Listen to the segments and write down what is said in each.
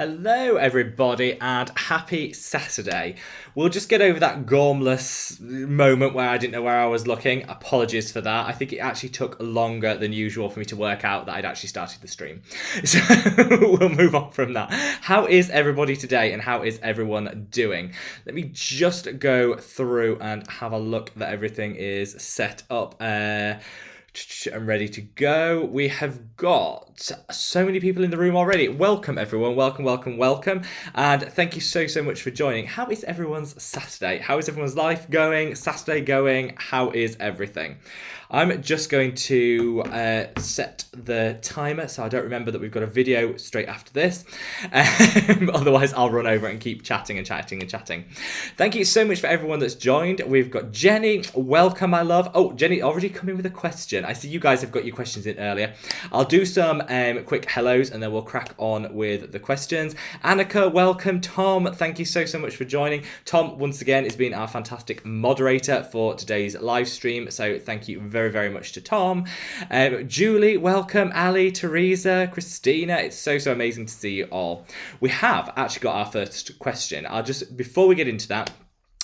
Hello everybody and happy Saturday. We'll just get over that gormless moment where I didn't know where I was looking. Apologies for that. I think it actually took longer than usual for me to work out that I'd actually started the stream. So we'll move on from that. How is everybody today and how is everyone doing? Let me just go through and have a look that everything is set up. I'm ready to go. We have got so many people in the room already. Welcome everyone, welcome. And thank you so much for joining. How is everyone's Saturday? How is everyone's life going? Saturday going? How is everything? I'm just going to set the timer so I don't remember that we've got a video straight after this. Otherwise, I'll run over and keep chatting. Thank you so much for everyone that's joined. We've got Jenny. Welcome, my love. Oh, Jenny already coming with a question. I see you guys have got your questions in earlier. I'll do some quick hellos and then we'll crack on with the questions. Annika, welcome. Tom, thank you so much for joining. Tom, once again, has been our fantastic moderator for today's live stream. So thank you very much to Tom. Julie, welcome. Ali, Teresa, Christina, it's so amazing to see you all. We have actually got our first question. I'll just, before we get into that,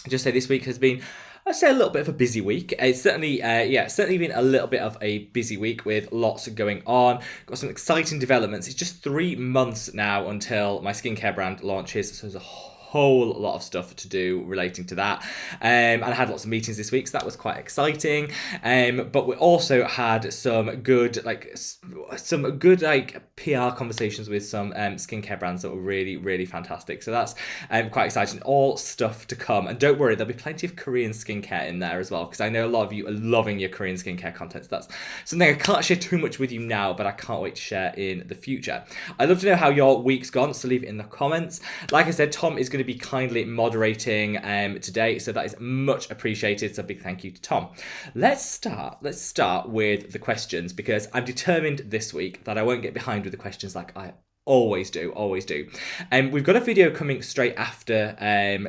just say this week has been, I'd say, a little bit of a busy week. It's certainly, certainly been a little bit of a busy week with lots going on. Got some exciting developments. It's just 3 months now until my skincare brand launches, so there's a whole lot of stuff to do relating to that, and I had lots of meetings this week, so that was quite exciting. But we also had some good PR conversations with some skincare brands that were really fantastic. So that's quite exciting. All stuff to come, and don't worry, there'll be plenty of Korean skincare in there as well, because I know a lot of you are loving your Korean skincare content. So that's something I can't share too much with you now, but I can't wait to share in the future. I'd love to know how your week's gone, so leave it in the comments. Like I said, Tom is going to be kindly moderating today, so that is much appreciated, so a big thank you to Tom. Let's start with the questions, because I'm determined this week that I won't get behind with the questions like I always do. We've got a video coming straight after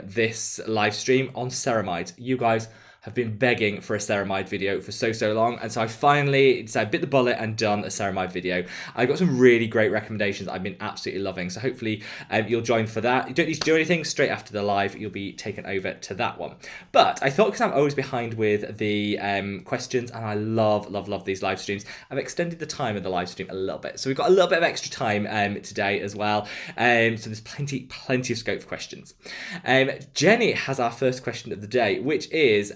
this live stream on ceramides. You guys have been begging for a ceramide video for so long, and so I finally decided, bit the bullet and done a ceramide video. I got some really great recommendations I've been absolutely loving, so hopefully you'll join for that. You don't need to do anything. Straight after the live, you'll be taken over to that one. But I thought, because I'm always behind with the questions, and I love these live streams, I've extended the time of the live stream a little bit, so we've got a little bit of extra time today as well. So there's plenty of scope for questions. Jenny has our first question of the day, which is,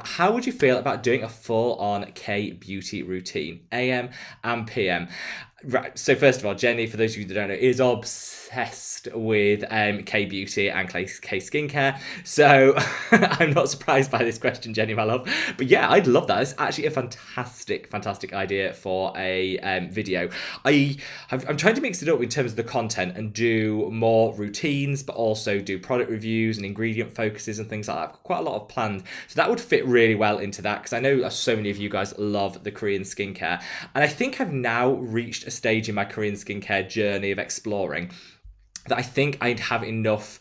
how would you feel about doing a full-on K-beauty routine, AM and PM? Right, so first of all, Jenny, for those of you that don't know, is obsessed with K-beauty and K-skincare, so I'm not surprised by this question, Jenny, my love. But yeah, I'd love that. It's actually a fantastic idea for a video. I'm trying to mix it up in terms of the content and do more routines, but also do product reviews and ingredient focuses and things like that. I've got quite a lot of planned, so that would fit really well into that, because I know so many of you guys love the Korean skincare, and I think I've now reached a stage in my Korean skincare journey of exploring that I think I'd have enough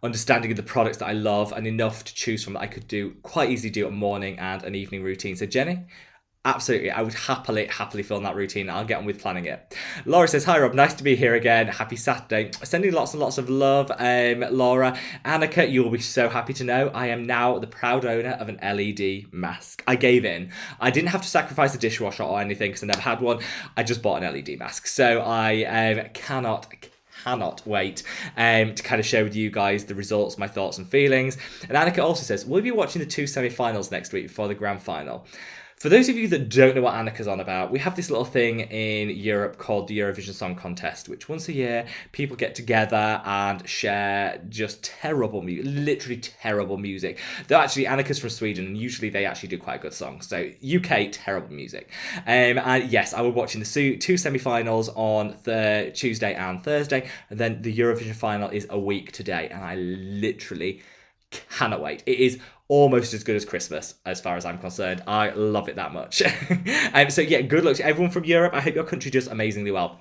understanding of the products that I love and enough to choose from that I could quite easily do a morning and an evening routine. So Jenny, absolutely, I would happily film that routine. I'll get on with planning it. Laura says, hi Rob, nice to be here again. Happy Saturday. Sending lots and lots of love, Laura. Annika, you'll be so happy to know I am now the proud owner of an LED mask. I gave in. I didn't have to sacrifice a dishwasher or anything because I never had one. I just bought an LED mask. So I cannot wait to kind of share with you guys the results, my thoughts and feelings. And Annika also says, will you be watching the 2 semi-finals next week before the grand final? For those of you that don't know what Annika's on about, we have this little thing in Europe called the Eurovision Song Contest, which once a year people get together and share just literally terrible music. Though actually Annika's from Sweden, and usually they actually do quite a good songs. So UK, terrible music. And yes, I was watching the 2 semi-finals on Tuesday and Thursday, and then the Eurovision final is a week today, and I literally cannot wait. It is almost as good as Christmas as far as I'm concerned. I love it that much. So yeah, good luck to everyone from Europe. I hope your country does amazingly well.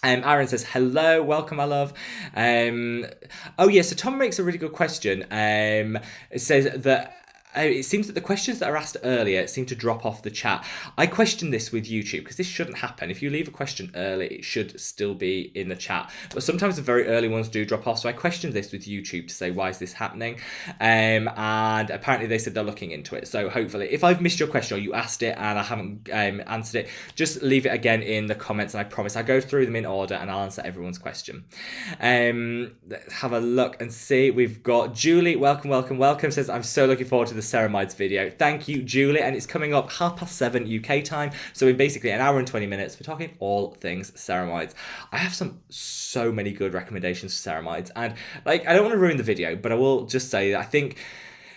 Aaron says, hello, welcome, my love. Oh yeah, so Tom makes a really good question. It says that it seems that the questions that are asked earlier seem to drop off the chat. I question this with YouTube because this shouldn't happen. If you leave a question early, it should still be in the chat. But sometimes the very early ones do drop off. So I questioned this with YouTube to say, why is this happening? And apparently they said they're looking into it. So hopefully, if I've missed your question or you asked it and I haven't answered it, just leave it again in the comments. And I promise I'll go through them in order and I'll answer everyone's question. Let's have a look and see. We've got Julie. Welcome. Says, I'm so looking forward to the ceramides video. Thank you, Julie. And it's coming up 7:30 UK time. So in basically an hour and 20 minutes, we're talking all things ceramides. I have so many good recommendations for ceramides. And like, I don't want to ruin the video, but I will just say that I think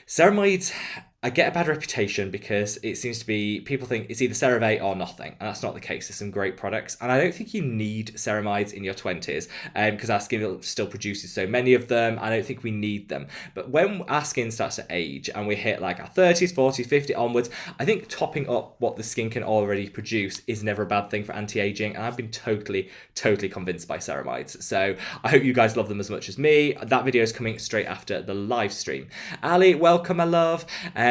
ceramides, I get a bad reputation because it seems to be, people think it's either CeraVe or nothing, and that's not the case. There's some great products, and I don't think you need ceramides in your 20s because our skin still produces so many of them. I don't think we need them. But when our skin starts to age and we hit like our 30s, 40s, 50 onwards, I think topping up what the skin can already produce is never a bad thing for anti-aging, and I've been totally convinced by ceramides. So I hope you guys love them as much as me. That video is coming straight after the live stream. Ali, welcome, my love.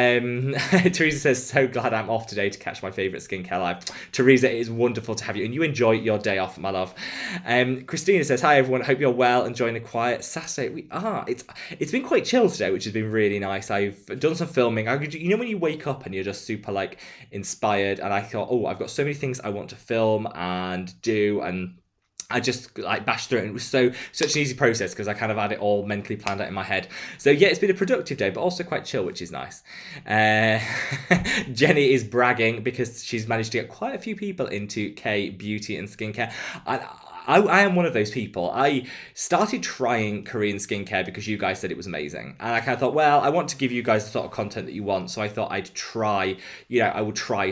Teresa says, so glad I'm off today to catch my favourite skincare live. Teresa, it is wonderful to have you, and you enjoy your day off, my love. Christina says, hi everyone, hope you're well, enjoying a quiet Saturday. We are. It's been quite chill today, which has been really nice. I've done some filming. You know when you wake up and you're just super like inspired, and I thought, oh, I've got so many things I want to film and do, and I just like bashed through it, and it was such an easy process because I kind of had it all mentally planned out in my head. So yeah, it's been a productive day, but also quite chill, which is nice. Jenny is bragging because she's managed to get quite a few people into K beauty and skincare. I am one of those people. I started trying Korean skincare because you guys said it was amazing. And I kind of thought, well, I want to give you guys the sort of content that you want. So I thought I would try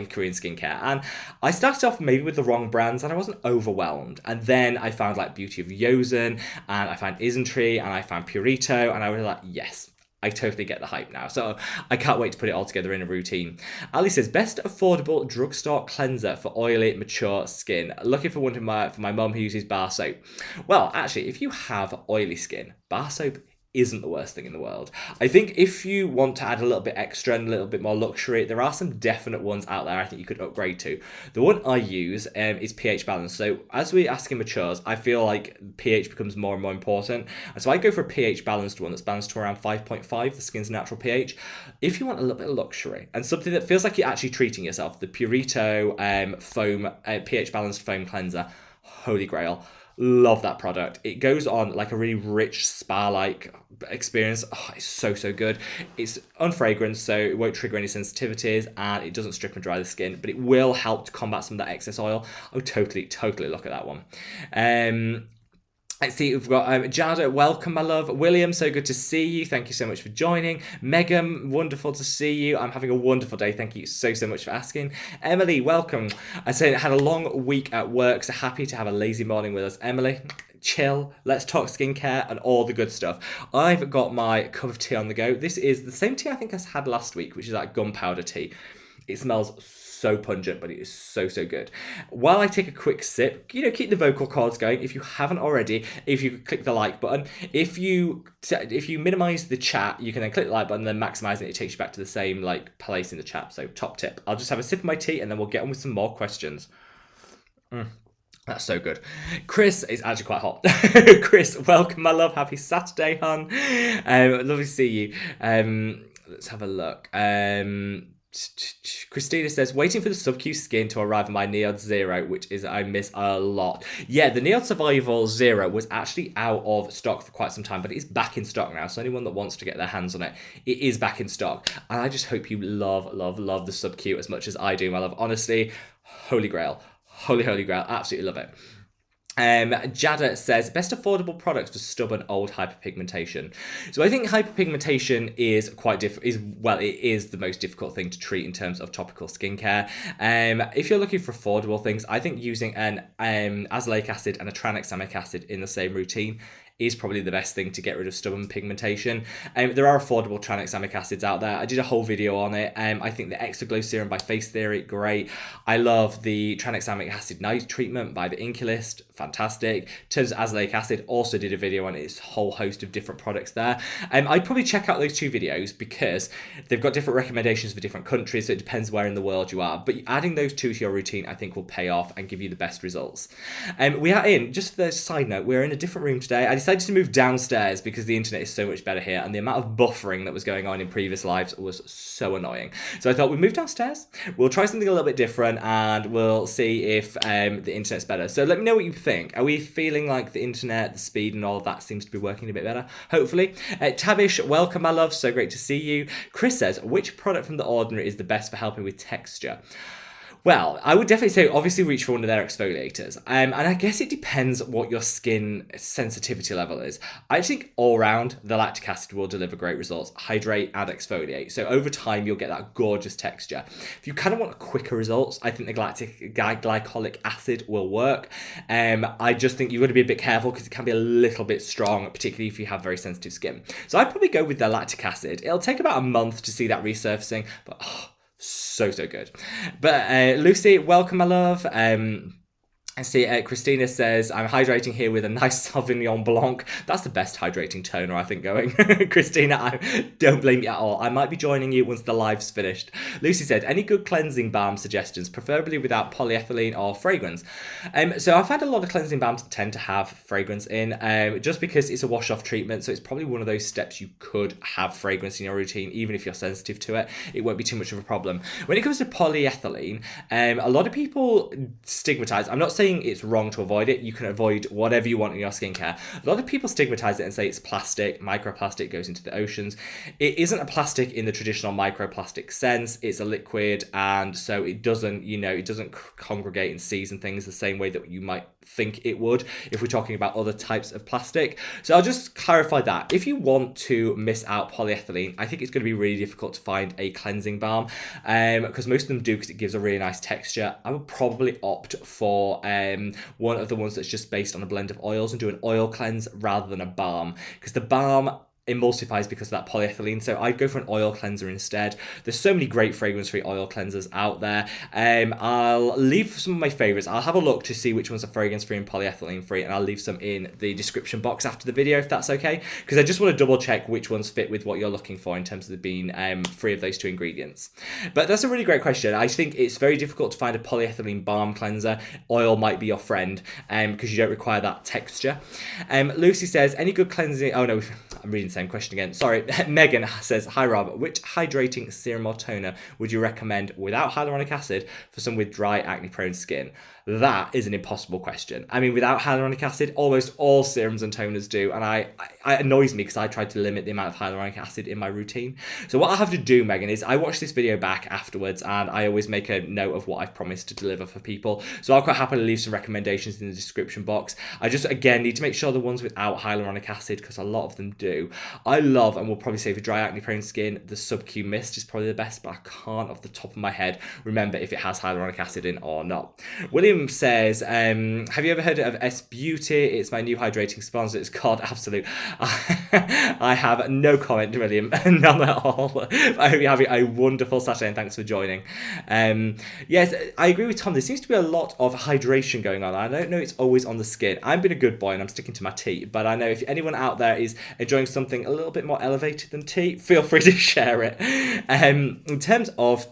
Korean skincare. And I started off maybe with the wrong brands and I wasn't overwhelmed. And then I found like Beauty of Yosen, and I found Isntree, and I found Purito, and I was like, yes, I totally get the hype now. So I can't wait to put it all together in a routine. Ali says, best affordable drugstore cleanser for oily, mature skin. Looking for one for my mum who uses bar soap. Well, actually, if you have oily skin, bar soap isn't the worst thing in the world. I think if you want to add a little bit extra and a little bit more luxury, there are some definite ones out there I think you could upgrade to. The one I use is pH balance. So as our skin matures, I feel like pH becomes more and more important. And so I go for a pH balanced one that's balanced to around 5.5, the skin's natural pH. If you want a little bit of luxury and something that feels like you're actually treating yourself, the Purito pH balanced foam cleanser, holy grail. Love that product. It goes on like a really rich spa-like experience. Oh, it's so good. It's unfragranced, so it won't trigger any sensitivities, and it doesn't strip and dry the skin, but it will help to combat some of that excess oil. I would totally look at that one. Let's see, we've got Jada, welcome, my love. William, so good to see you. Thank you so much for joining. Megan, wonderful to see you. I'm having a wonderful day. Thank you so much for asking. Emily, welcome. I said I had a long week at work, so happy to have a lazy morning with us. Emily, chill, let's talk skincare and all the good stuff. I've got my cup of tea on the go. This is the same tea I think I had last week, which is like gunpowder tea. It smells so pungent, but it is so good. While I take a quick sip, keep the vocal cords going. If you haven't already, if you click the like button, if you minimize the chat, you can then click the like button and then maximize it. It takes you back to the same like place in the chat. So top tip. I'll just have a sip of my tea and then we'll get on with some more questions. That's so good. Chris is actually quite hot. Chris, welcome, my love. Happy Saturday, hon. Lovely to see you. Let's have a look. Christina says, waiting for the sub-Q skin to arrive in my Neod Zero, which is I miss a lot. Yeah, the Neod Survival Zero was actually out of stock for quite some time, but it is back in stock now. So anyone that wants to get their hands on it, it is back in stock. And I just hope you love the sub-Q as much as I do, my love. Honestly, holy grail. Holy grail. Absolutely love it. Jada says, best affordable products for stubborn old hyperpigmentation. So I think hyperpigmentation is quite it is the most difficult thing to treat in terms of topical skincare. If you're looking for affordable things, I think using an azelaic acid and a tranexamic acid in the same routine is probably the best thing to get rid of stubborn pigmentation. There are affordable tranexamic acids out there. I did a whole video on it. I think the Extra Glow Serum by Face Theory, great. I love the tranexamic acid night treatment by the Inculist, fantastic. In terms of azelaic acid, also did a video on its whole host of different products there. I'd probably check out those two videos because they've got different recommendations for different countries, so it depends where in the world you are. But adding those two to your routine, I think, will pay off and give you the best results. We are in, just for the side note, we're in a different room today. I decided to move downstairs because the internet is so much better here, and the amount of buffering that was going on in previous lives was so annoying. So I thought we'd move downstairs, we'll try something a little bit different, and we'll see if the internet's better. So let me know what you think. Are we feeling like the internet, the speed and all of that seems to be working a bit better? Hopefully. Tabish, welcome my love, so great to see you. Chris says, which product from The Ordinary is the best for helping with texture? Well, I would definitely say obviously reach for one of their exfoliators. And I guess it depends what your skin sensitivity level is. I think all round, the lactic acid will deliver great results. Hydrate and exfoliate. So over time, you'll get that gorgeous texture. If you kind of want quicker results, I think the glycolic acid will work. I just think you've got to be a bit careful because it can be a little bit strong, particularly if you have very sensitive skin. So I'd probably go with the lactic acid. It'll take about a month to see that resurfacing, but so good. But Lucy, welcome my love. I see Christina says, I'm hydrating here with a nice Sauvignon Blanc. That's the best hydrating toner, I think, going. Christina, I don't blame you at all. I might be joining you once the live's finished. Lucy said, any good cleansing balm suggestions, preferably without polyethylene or fragrance? So I've had a lot of cleansing balms tend to have fragrance in, just because it's a wash-off treatment. So it's probably one of those steps you could have fragrance in your routine, even if you're sensitive to it. It won't be too much of a problem. When it comes to polyethylene, a lot of people stigmatize. I'm not saying it's wrong to avoid it. You can avoid whatever you want in your skincare. A lot of people stigmatize it and say it's plastic, microplastic, goes into the oceans. It isn't a plastic in the traditional microplastic sense. It's a liquid, and so it doesn't, it doesn't congregate and season things the same way that you might think it would if we're talking about other types of plastic. So I'll just clarify that. If you want to miss out polyethylene, I think it's going to be really difficult to find a cleansing balm, because most of them do, because it gives a really nice texture. I would probably opt for one of the ones that's just based on a blend of oils and do an oil cleanse rather than a balm, because the balm emulsifies because of that polyethylene. So I'd go for an oil cleanser instead. There's so many great fragrance-free oil cleansers out there. I'll leave some of my favorites. I'll have a look to see which ones are fragrance-free and polyethylene-free, and I'll leave some in the description box after the video if that's okay, because I just want to double check which ones fit with what you're looking for in terms of being free of those two ingredients. But that's a really great question. I think it's very difficult to find a polyethylene balm cleanser. Oil might be your friend, because you don't require that texture. Lucy says, any good cleansing... Oh no, I'm reading the same question again. Sorry. Megan says, hi Rob, which hydrating serum or toner would you recommend without hyaluronic acid for someone with dry, acne-prone skin? That is an impossible question. I mean, without hyaluronic acid, almost all serums and toners do, and it annoys me because I tried to limit the amount of hyaluronic acid in my routine. So what I have to do, Megan, is I watch this video back afterwards, and I always make a note of what I've promised to deliver for people. So I'll quite happily leave some recommendations in the description box. I just, again, need to make sure the ones without hyaluronic acid, because a lot of them do. I love, and we'll probably say for dry, acne-prone skin, the Sub-Q Mist is probably the best, but I can't off the top of my head remember if it has hyaluronic acid in or not. William says, have you ever heard of S Beauty? It's my new hydrating sponsor. It's called Absolute. I have no comment, William. None at all. I hope you're having a wonderful Saturday, and thanks for joining. Yes, I agree with Tom. There seems to be a lot of hydration going on. I don't know it's always on the skin. I've been a good boy and I'm sticking to my tea, but I know if anyone out there is enjoying something a little bit more elevated than tea, feel free to share it. In terms of...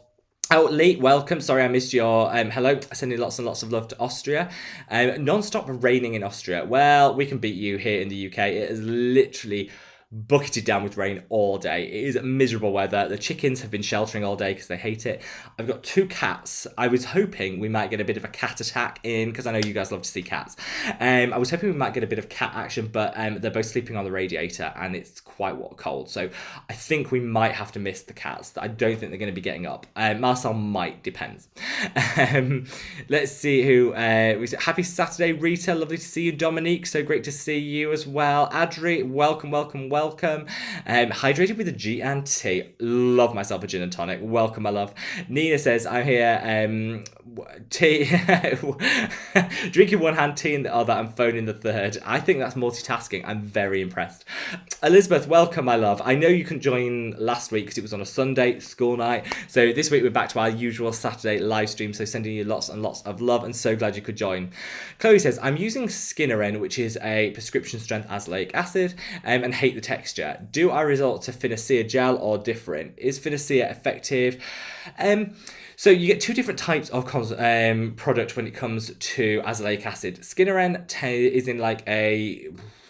Oh, Lee, welcome. Sorry I missed your hello. Sending lots and lots of love to Austria. Non-stop raining in Austria. Well, we can beat you here in the UK. It is literally bucketed down with rain all day. It is miserable weather. The chickens have been sheltering all day because they hate it. I've got 2 cats. I was hoping we might get a bit of a cat attack in, because I know you guys love to see cats. I was hoping we might get a bit of cat action, but they're both sleeping on the radiator and it's quite cold. So I think we might have to miss the cats. I don't think they're going to be getting up. Marcel might, depends. Let's see who... Happy Saturday, Rita. Lovely to see you. Dominique, so great to see you as well. Adri, welcome. Hydrated with a G and T. Love myself a gin and tonic. Welcome, my love. Nina says, I'm here tea, drinking one hand, tea in the other, and phone in the third. I think that's multitasking. I'm very impressed. Elizabeth, welcome, my love. I know you couldn't join last week because it was on a Sunday, school night. So this week we're back to our usual Saturday live stream. So sending you lots and lots of love, and so glad you could join. Chloe says, I'm using Skincare, which is a prescription strength azelaic acid, and hate the texture. Do I resort to Finacea gel or different? Is Finacea effective? So you get two different types of product when it comes to azelaic acid. Skincare is in like a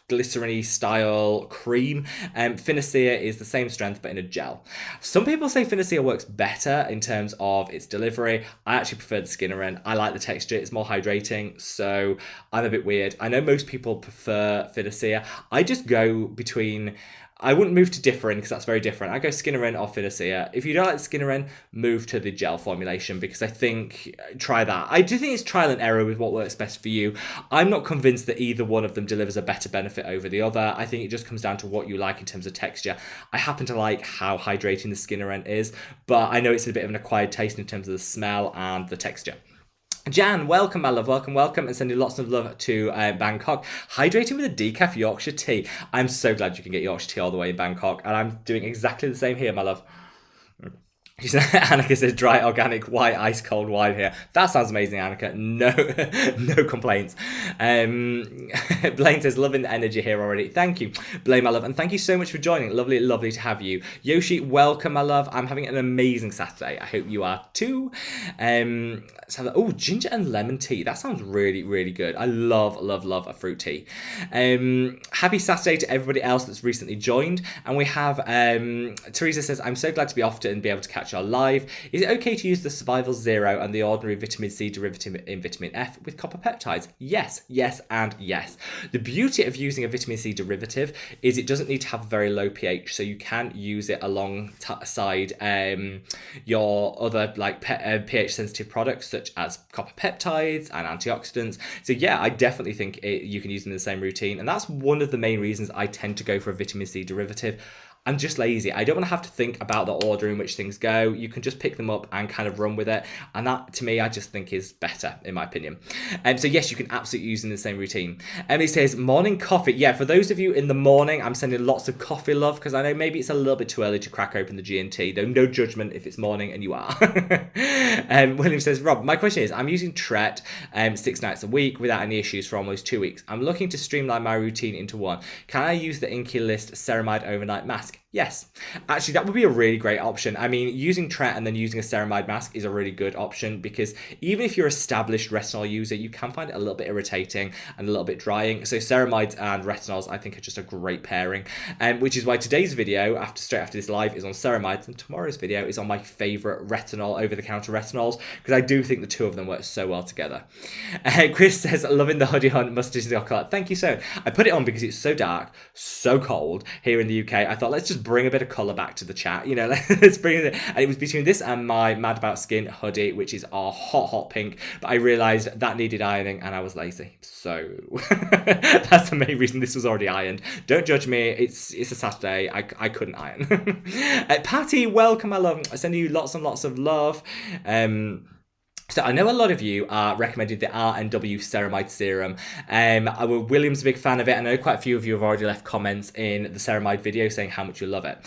glycerin-y style cream. Finacea is the same strength but in a gel. Some people say Finacea works better in terms of its delivery. I actually prefer the Skincare. I like the texture. It's more hydrating, so I'm a bit weird. I know most people prefer Finacea. I just go between... I wouldn't move to different because that's very different. I go Skincare or Finacea. If you don't like Skincare, move to the gel formulation because I think, try that. I do think it's trial and error with what works best for you. I'm not convinced that either one of them delivers a better benefit over the other. I think it just comes down to what you like in terms of texture. I happen to like how hydrating the Skincare is, but I know it's a bit of an acquired taste in terms of the smell and the texture. Jan, welcome, my love, welcome, and sending lots of love to Bangkok. Hydrating with a decaf Yorkshire tea. I'm so glad you can get Yorkshire tea all the way in Bangkok, and I'm doing exactly the same here, my love. Annika says dry organic white ice cold wine here. That sounds amazing, Annika. No complaints. Blaine says loving the energy here already. Thank you, Blaine, my love, and thank you so much for joining. Lovely to have you. Yoshi, welcome, my love. I'm having an amazing Saturday. I hope you are too. Let's have ginger and lemon tea. That sounds really good. I love a fruit tea. Happy Saturday to everybody else that's recently joined, and we have Teresa says I'm so glad to be off and be able to catch our live. Is it okay to use the Survival Zero and the ordinary vitamin C derivative in vitamin F with copper peptides? Yes, and yes. The beauty of using a vitamin C derivative is it doesn't need to have a very low pH, so you can use it alongside your other like pH sensitive products such as copper peptides and antioxidants. So yeah, I definitely think you can use them in the same routine, and that's one of the main reasons I tend to go for a vitamin C derivative. I'm just lazy. I don't want to have to think about the order in which things go. You can just pick them up and kind of run with it. And that, to me, I just think is better, in my opinion. So yes, you can absolutely use them in the same routine. Emily says, morning coffee. Yeah, for those of you in the morning, I'm sending lots of coffee love because I know maybe it's a little bit too early to crack open the G&T. Though no judgment if it's morning and you are. William says, Rob, my question is, I'm using Tret 6 nights a week without any issues for almost 2 weeks. I'm looking to streamline my routine into one. Can I use the Inky List Ceramide Overnight Mask? Yes, actually that would be a really great option. I mean, using Tret and then using a ceramide mask is a really good option because even if you're an established retinol user, you can find it a little bit irritating and a little bit drying. So ceramides and retinols, I think, are just a great pairing, which is why today's video, straight after this live, is on ceramides, and tomorrow's video is on my favourite retinol, over-the-counter retinols, because I do think the two of them work so well together. Chris says, loving the hoodie hunt mustard chocolate. Thank you so much. I put it on because it's so dark, so cold here in the UK. I thought, let's just bring a bit of colour back to the chat, you know, let's bring it. And it was between this and my Mad About Skin hoodie, which is our hot pink, but I realised that needed ironing and I was lazy, so that's the main reason this was already ironed. Don't judge me, it's a Saturday, I couldn't iron. Patty, welcome, my love. I send you lots and lots of love. So I know a lot of you are recommending the R&W Ceramide Serum. William's a big fan of it. I know quite a few of you have already left comments in the Ceramide video saying how much you love it.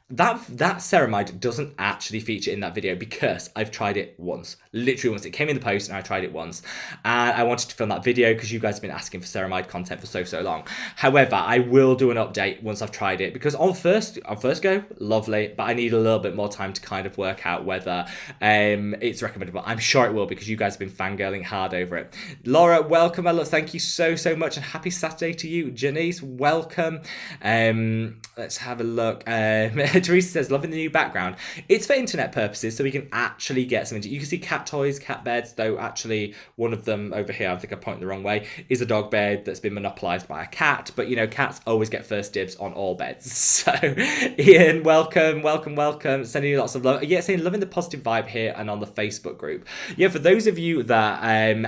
That ceramide doesn't actually feature in that video because I've tried it once, literally once. It came in the post and I tried it once, and I wanted to film that video because you guys have been asking for ceramide content for so long. However, I will do an update once I've tried it because on first go, lovely, but I need a little bit more time to kind of work out whether it's recommendable. I'm sure it will because you guys have been fangirling hard over it. Laura, welcome, my love. Thank you so much, and happy Saturday to you. Janice, welcome. Let's have a look. Teresa says, loving the new background. It's for internet purposes, so we can actually get some. You can see cat toys, cat beds, though actually one of them over here, I think I pointed the wrong way, is a dog bed that's been monopolised by a cat. But, you know, cats always get first dibs on all beds. So, Ian, welcome. Sending you lots of love. Yeah, saying loving the positive vibe here and on the Facebook group. Yeah, for those of you that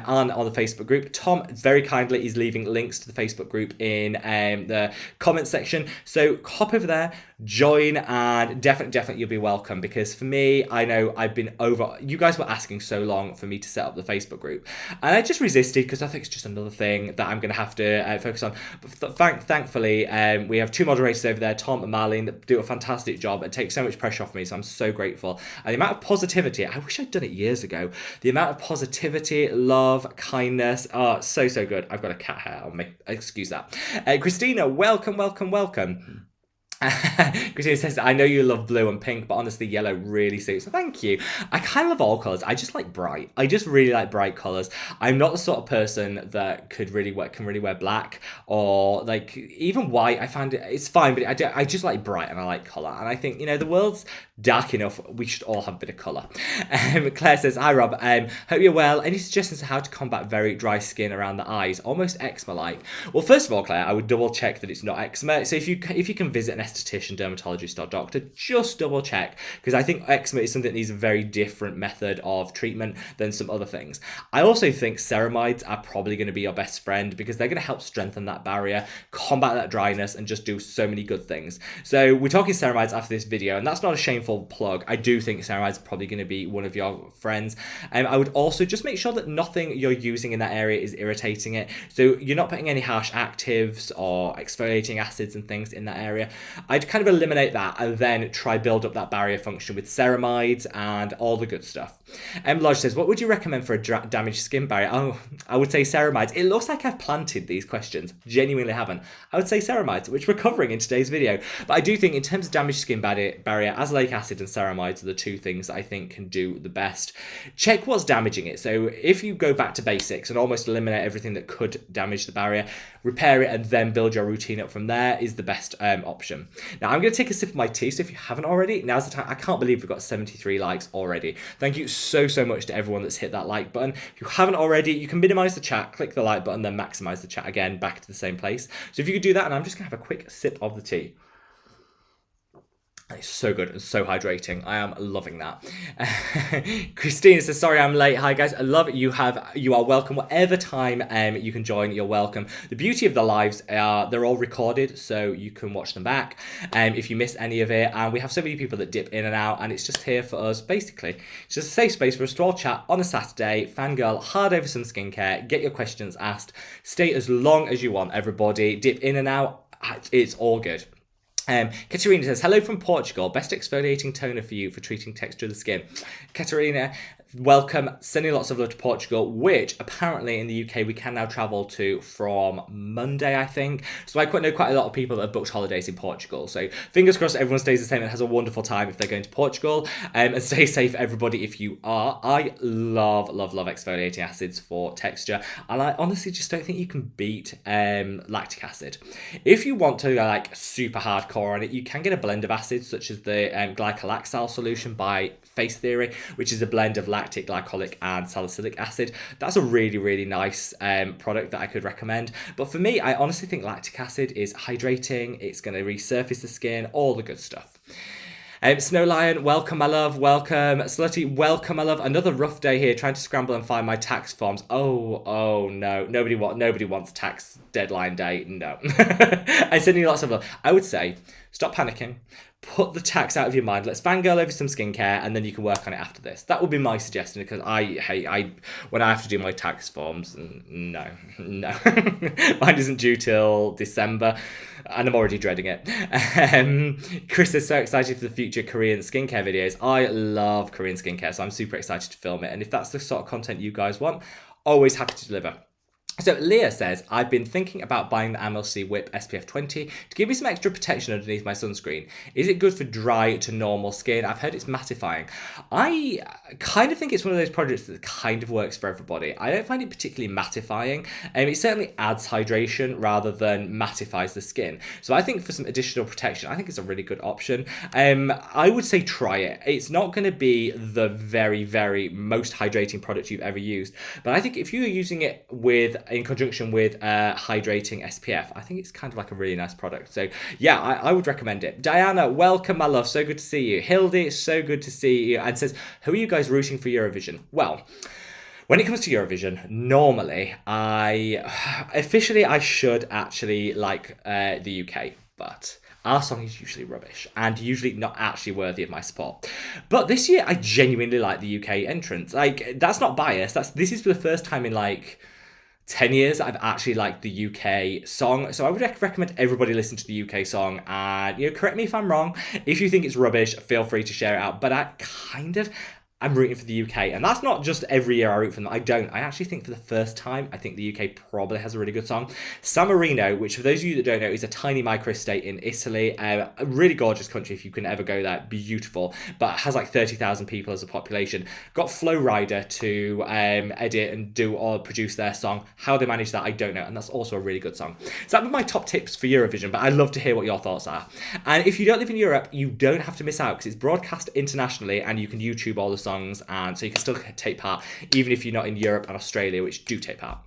aren't on the Facebook group, Tom very kindly is leaving links to the Facebook group in the comment section. So hop over there, join, and definitely you'll be welcome, because for me, I know I've been you guys were asking so long for me to set up the Facebook group, and I just resisted because I think it's just another thing that I'm going to have to focus on. But thankfully, we have 2 moderators over there, Tom and Marlene, that do a fantastic job and take so much pressure off me, so I'm so grateful. And the amount of positivity, I wish I'd done it years ago, the amount of positivity, love, kindness, so good. I've got a cat hair on me, excuse that. Christina, welcome. Christina says, I know you love blue and pink, but honestly, yellow really suits. Thank you. I kind of love all colours. I just like bright. I just really like bright colours. I'm not the sort of person that can really wear black, or like even white. I find it's fine, but I just like bright, and I like colour. And I think, the world's dark enough. We should all have a bit of colour. Claire says, hi Rob. Hope you're well. Any suggestions on how to combat very dry skin around the eyes, almost eczema-like? Well, first of all, Claire, I would double check that it's not eczema. So if you can visit an esthetician, dermatologist, or doctor, just double check, because I think eczema is something that needs a very different method of treatment than some other things. I also think ceramides are probably going to be your best friend, because they're going to help strengthen that barrier, combat that dryness, and just do so many good things. So we're talking ceramides after this video, and that's not a shameful plug. I do think ceramides are probably going to be one of your friends. I would also just make sure that nothing you're using in that area is irritating it. So you're not putting any harsh actives or exfoliating acids and things in that area. I'd kind of eliminate that and then try build up that barrier function with ceramides and all the good stuff. Lodge says, what would you recommend for a damaged skin barrier? Oh, I would say ceramides. It looks like I've planted these questions. Genuinely haven't. I would say ceramides, which we're covering in today's video. But I do think in terms of damaged skin barrier, azelaic acid and ceramides are the 2 things that I think can do the best. Check what's damaging it. So if you go back to basics and almost eliminate everything that could damage the barrier, repair it, and then build your routine up from there is the best option. Now I'm going to take a sip of my tea, so if you haven't already, now's the time. I can't believe we've got 73 likes already. Thank you so much to everyone that's hit that like button. If you haven't already, you can minimize the chat, click the like button, then maximize the chat again back to the same place. So if you could do that, and I'm just going to have a quick sip of the tea. It's so good and so hydrating. I am loving that. Christina says, sorry I'm late. Hi guys, I love it. You are welcome. Whatever time you can join, you're welcome. The beauty of the lives are they're all recorded, so you can watch them back if you miss any of it. And we have so many people that dip in and out, and it's just here for us, basically. It's just a safe space for us to all chat on a Saturday, fangirl hard over some skincare, get your questions asked, stay as long as you want, everybody. Dip in and out. It's all good. Katerina says, hello from Portugal. Best exfoliating toner for you for treating texture of the skin. Katerina, welcome. Sending lots of love to Portugal, which apparently in the UK we can now travel to from Monday, I think. So I know quite a lot of people that have booked holidays in Portugal. So fingers crossed everyone stays the same and has a wonderful time if they're going to Portugal. And stay safe, everybody, if you are. I love exfoliating acids for texture. And I honestly just don't think you can beat lactic acid. If you want to go like super hardcore on it, you can get a blend of acids such as the glycolaxal solution by Face Theory, which is a blend of lactic, glycolic and salicylic acid. That's a really nice product that I could recommend. But for me, I honestly think lactic acid is hydrating. It's going to resurface the skin, all the good stuff. Snow Lion, welcome my love, welcome. Slutty, welcome my love. Another rough day here, trying to scramble and find my tax forms. Oh no, nobody wants tax deadline day. No. I send you lots of love. I would say stop panicking, put the tax out of your mind. Let's fangirl over some skincare, and then you can work on it after this. That would be my suggestion, because I when I have to do my tax forms, no. Mine isn't due till December, and I'm already dreading it. Chris is so excited for the future Korean skincare videos. I love Korean skincare, so I'm super excited to film it. And if that's the sort of content you guys want, always happy to deliver. So Leah says, I've been thinking about buying the MLC Whip SPF 20 to give me some extra protection underneath my sunscreen. Is it good for dry to normal skin? I've heard it's mattifying. I kind of think it's one of those products that kind of works for everybody. I don't find it particularly mattifying. It certainly adds hydration rather than mattifies the skin. So I think for some additional protection, I think it's a really good option. I would say try it. It's not going to be the very most hydrating product you've ever used. But I think if you're using it in conjunction with hydrating SPF, I think it's kind of like a really nice product. So yeah, I would recommend it. Diana, welcome my love, so good to see you. Hildy, so good to see you. And says, who are you guys rooting for Eurovision? Well, when it comes to Eurovision, normally I should actually like the UK, but our song is usually rubbish and usually not actually worthy of my support. But this year, I genuinely like the UK entrance. Like, that's not biased. This is for the first time in like 10 years I've actually liked the UK song. So I would recommend everybody listen to the UK song, and, you know, correct me if I'm wrong. If you think it's rubbish, feel free to share it out. But I'm rooting for the UK, and that's not just every year I root for them. I actually think for the first time, I think the UK probably has a really good song. San Marino, which for those of you that don't know, is a tiny microstate in Italy, a really gorgeous country if you can ever go there, beautiful, but has like 30,000 people as a population. Got Flo Rida to edit and do or produce their song. How they manage that, I don't know, and that's also a really good song. So that were my top tips for Eurovision, but I'd love to hear what your thoughts are. And if you don't live in Europe, you don't have to miss out, because it's broadcast internationally, and you can YouTube all the songs, and so you can still take part even if you're not in Europe and Australia, which do take part.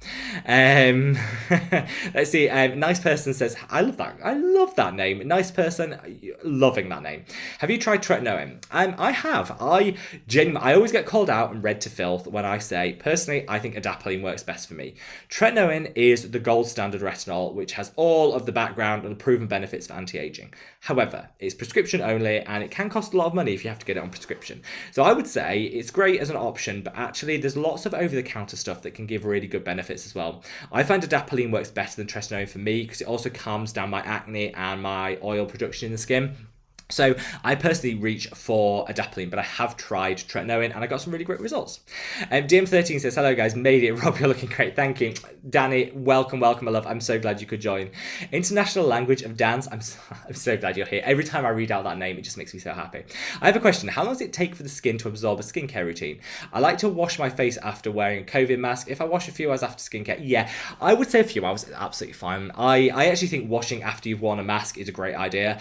Let's see. Nice Person says, I love that name. Nice Person, loving that name. Have you tried Tretinoin? I have. I always get called out and read to filth when I say, personally, I think adapalene works best for me. Tretinoin is the gold standard retinol, which has all of the background and the proven benefits for anti-aging. However, it's prescription only, and it can cost a lot of money if you have to get it on prescription. So I would say it's great as an option, but actually there's lots of over-the-counter stuff that can give really good benefits as well. I find adapalene works better than tretinoin for me, because it also calms down my acne and my oil production in the skin. So I personally reach for adapalene, but I have tried Tretinoin and I got some really great results. DM13 says, hello guys, made it. Rob, you're looking great. Thank you. Danny, welcome, my love. I'm so glad you could join. International Language of Dance. I'm so glad you're here. Every time I read out that name, it just makes me so happy. I have a question. How long does it take for the skin to absorb a skincare routine? I like to wash my face after wearing a COVID mask. If I wash a few hours after skincare, yeah, I would say a few hours is absolutely fine. I actually think washing after you've worn a mask is a great idea.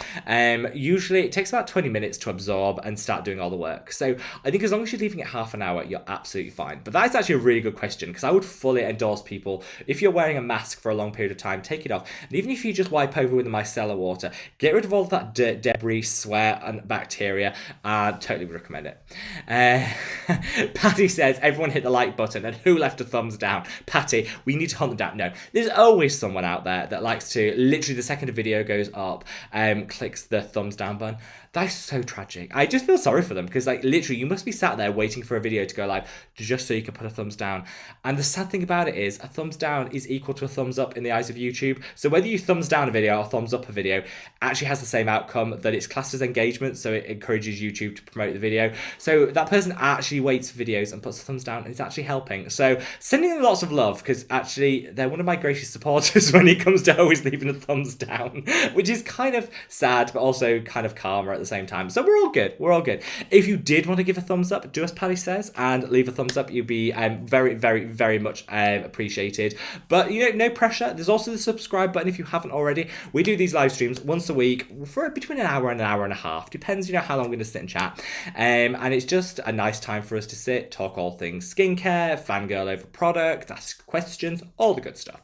Usually it takes about 20 minutes to absorb and start doing all the work. So I think as long as you're leaving it half an hour, you're absolutely fine. But that's actually a really good question, because I would fully endorse people, if you're wearing a mask for a long period of time, take it off. And even if you just wipe over with the micellar water, get rid of all that dirt, debris, sweat and bacteria. Totally would recommend it. Patty says, everyone hit the like button, and who left a thumbs down? Patty, we need to hunt them down. No, there's always someone out there that likes to, literally the second a video goes up, clicks the thumbs down button. That is so tragic. I just feel sorry for them, because like literally you must be sat there waiting for a video to go live just so you can put a thumbs down. And the sad thing about it is a thumbs down is equal to a thumbs up in the eyes of YouTube. So whether you thumbs down a video or thumbs up a video actually has the same outcome, that it's classed as engagement, so it encourages YouTube to promote the video. So that person actually waits for videos and puts a thumbs down, and it's actually helping. So sending them lots of love, because actually they're one of my greatest supporters when it comes to always leaving a thumbs down, which is kind of sad but also kind of karma at the same time. So we're all good. If you did want to give a thumbs up, do as Patty says and leave a thumbs up. You'd be very, very, very much appreciated. But you know, no pressure. There's also the subscribe button if you haven't already. We do these live streams once a week for between an hour and an hour and a half. Depends, you know, how long we're going to sit and chat. And it's just a nice time for us to sit, talk all things skincare, fangirl over product, ask questions, all the good stuff.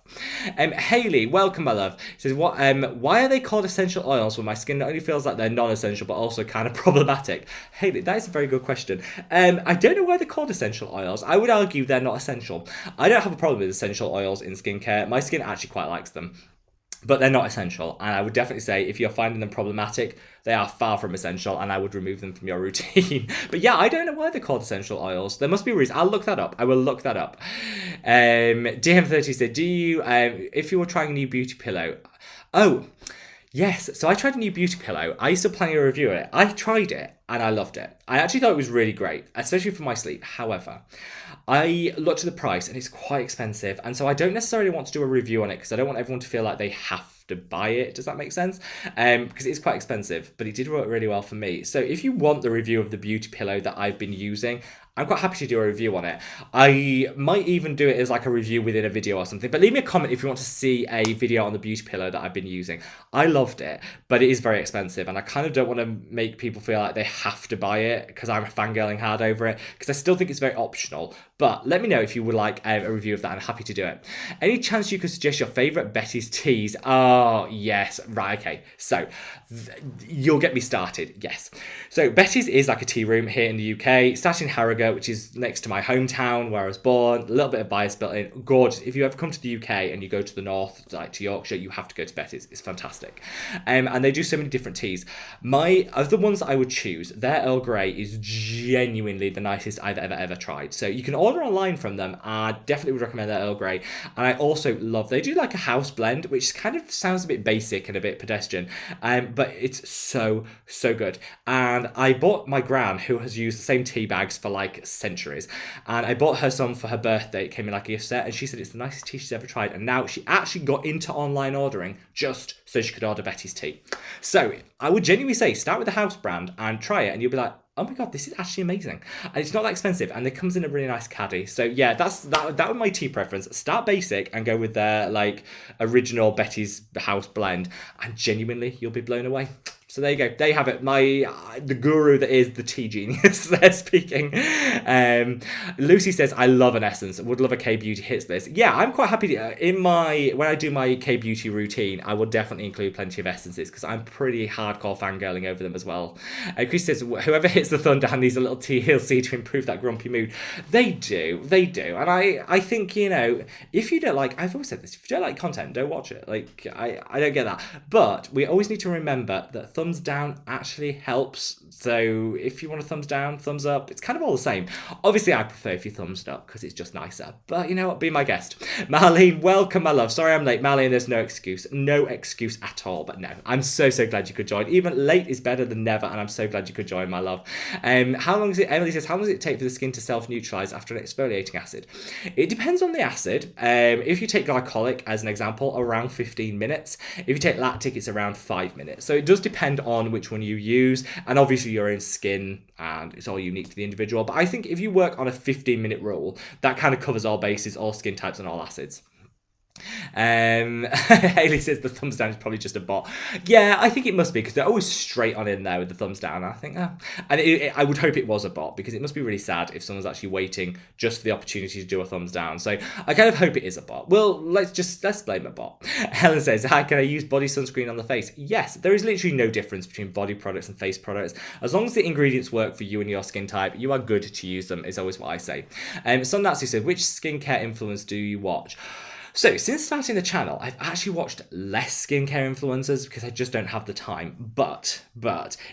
Haley, welcome, my love. Says, why are they called essential oils when my skin not only feels like they're non-essential but also kind of problematic? Haley, that is a very good question. I don't know why they're called essential oils. I would argue they're not essential. I don't have a problem with essential oils in skincare. My skin actually quite likes them, but they're not essential. And I would definitely say if you're finding them problematic, they are far from essential, and I would remove them from your routine. But yeah, I don't know why they're called essential oils. There must be a reason. I'll look that up. I will look that up. DM30 said, do you, if you were trying a new beauty pillow, oh, yes, so I tried a new beauty pillow. I used to plan a review of it. I tried it and I loved it. I actually thought it was really great, especially for my sleep. However, I looked at the price and it's quite expensive. And so I don't necessarily want to do a review on it, because I don't want everyone to feel like they have to buy it. Does that make sense? Because it's quite expensive, but it did work really well for me. So if you want the review of the beauty pillow that I've been using, I'm quite happy to do a review on it. I might even do it as like a review within a video or something, but leave me a comment if you want to see a video on the beauty pillow that I've been using. I loved it, but it is very expensive, and I kind of don't want to make people feel like they have to buy it because I'm fangirling hard over it, because I still think it's very optional, But let me know if you would like a review of that. I'm happy to do it. Any chance you could suggest your favourite Betty's teas? Oh, yes. Right, okay. So, you'll get me started. Yes. So, Betty's is like a tea room here in the UK. Started in Harrogate, which is next to my hometown where I was born. A little bit of bias built in. Gorgeous. If you ever come to the UK and you go to the north, like to Yorkshire, you have to go to Betty's. It's fantastic. And they do so many different teas. Of the ones that I would choose, their Earl Grey is genuinely the nicest I've ever tried. So you can order online from them. I definitely would recommend their Earl Grey. And I also love, they do like a house blend, which kind of sounds a bit basic and a bit pedestrian, but it's so good. And I bought my gran, who has used the same tea bags for like centuries, and I bought her some for her birthday. It came in like a gift set, and she said it's the nicest tea she's ever tried. And now she actually got into online ordering just so she could order Betty's tea. So I would genuinely say start with the house brand and try it, and you'll be like, oh my god, this is actually amazing. And it's not that expensive, and it comes in a really nice caddy. So yeah, that was my tea preference. Start basic and go with their like original Betty's house blend, and genuinely you'll be blown away. So there you go. There you have it. The guru that is the tea genius there speaking. Lucy says, I love an essence. Would love a K-beauty hits list. Yeah, I'm quite happy when I do my K-beauty routine, I will definitely include plenty of essences because I'm pretty hardcore fangirling over them as well. Chris says, whoever hits the thunder hand needs a little TLC to improve that grumpy mood. They do. And I think, if you don't like, I've always said this, if you don't like content, don't watch it. Like, I don't get that. But we always need to remember that thumbs down actually helps. So if you want a thumbs down, thumbs up, it's kind of all the same. Obviously, I prefer if you thumbs up because it's just nicer. But you know what? Be my guest. Marlene, welcome, my love. Sorry I'm late. Marlene, there's no excuse. No excuse at all. But no, I'm so glad you could join. Even late is better than never, and I'm so glad you could join, my love. How long is it? Emily says, how long does it take for the skin to self-neutralize after an exfoliating acid? It depends on the acid. If you take glycolic as an example, around 15 minutes. If you take lactic, it's around 5 minutes. So it does depend on which one you use, and obviously your own skin, and it's all unique to the individual. But I think if you work on a 15-minute rule, that kind of covers all bases, all skin types and all acids. Haley says the thumbs down is probably just a bot. Yeah, I think it must be because they're always straight on in there with the thumbs down. I think, and I would hope it was a bot because it must be really sad if someone's actually waiting just for the opportunity to do a thumbs down. So I kind of hope it is a bot. Well, let's blame a bot. Helen says, hi, can I use body sunscreen on the face? Yes, there is literally no difference between body products and face products. As long as the ingredients work for you and your skin type, you are good to use them, is always what I say. Sundatsu said, which skincare influence do you watch? So, since starting the channel, I've actually watched less skincare influencers because I just don't have the time. But,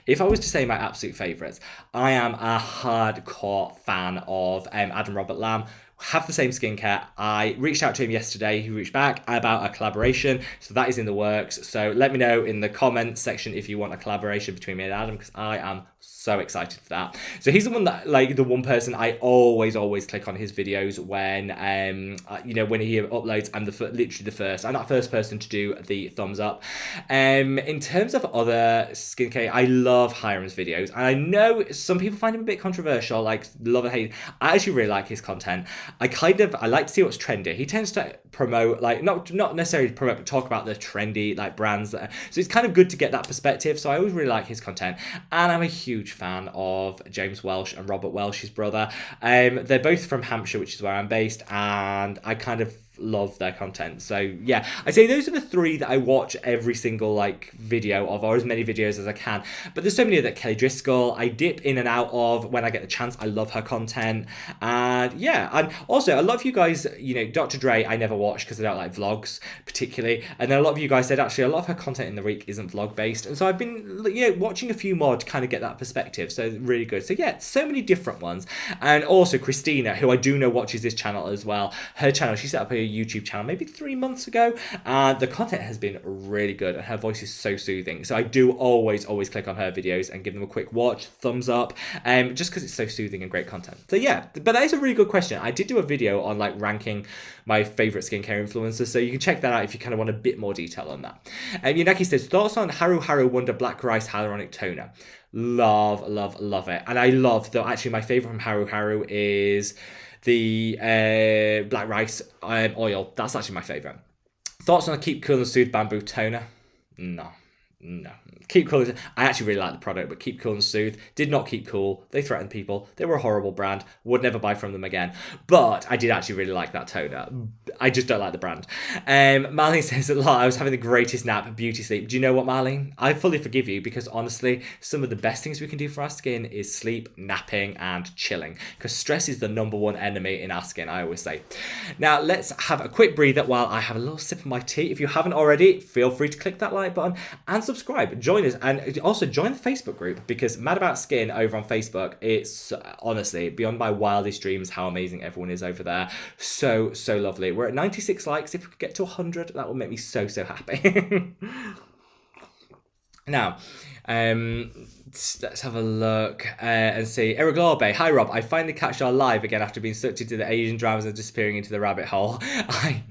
if I was to say my absolute favourites, I am a hardcore fan of Adam Robert Lamb. Have the same skincare. I reached out to him yesterday. He reached back about a collaboration. So that is in the works. So let me know in the comments section if you want a collaboration between me and Adam, because I am so excited for that. So he's the one that, like, the one person I always click on his videos when, when he uploads. I'm literally the first. I'm that first person to do the thumbs up. In terms of other skincare, I love Hiram's videos. And I know some people find him a bit controversial, like love or hate. I actually really like his content. I like to see what's trendy. He tends to promote, like, not necessarily promote, but talk about the trendy, like, brands. So it's kind of good to get that perspective. So I always really like his content. And I'm a huge fan of James Welsh and Robert Welsh, his brother. They're both from Hampshire, which is where I'm based. And I kind of love their content. So yeah, I'd say those are the three that I watch every single video of, or as many videos as I can. But there's so many that Kelly Driscoll I dip in and out of when I get the chance. I love her content. And yeah, and also a lot of you guys, Dr. Dre I never watch because I don't like vlogs particularly, and then a lot of you guys said actually a lot of her content in the week isn't vlog based, and so I've been watching a few more to kind of get that perspective. So really good. So yeah, so many different ones. And also Christina, who I do know watches this channel as well, her channel, she set up a YouTube channel maybe 3 months ago, and the content has been really good, and her voice is so soothing. So I do always click on her videos and give them a quick watch, thumbs up, just because it's so soothing and great content. So yeah, but that is a really good question. I did do a video on ranking my favorite skincare influencers, so you can check that out if you kind of want a bit more detail on that. Yanaki says, thoughts on Haru Haru Wonder Black Rice Hyaluronic Toner? Love it. And I love, though, actually my favorite from Haru Haru is the black rice oil. That's actually my favorite. Thoughts on a Keep Cool and Soothe Bamboo Toner? No. Keep Cool. I actually really like the product, but Keep Cool and Soothe did not keep cool. They threatened people. They were a horrible brand. Would never buy from them again. But I did actually really like that toner. I just don't like the brand. Marlene says a lot. I was having the greatest nap, beauty sleep. Do you know what, Marlene? I fully forgive you, because honestly, some of the best things we can do for our skin is sleep, napping, and chilling. Because stress is the #1 enemy in our skin, I always say. Now, let's have a quick breather while I have a little sip of my tea. If you haven't already, feel free to click that like button and subscribe. Join us, and also join the Facebook group, because Mad About Skin over on Facebook, it's honestly beyond my wildest dreams how amazing everyone is over there. So lovely. We're at 96 likes. If we could get to 100, that would make me so happy. Now, let's have a look and see. Eric Lorbe, hi Rob, I finally catch our live again after being sucked into the Asian dramas and disappearing into the rabbit hole. I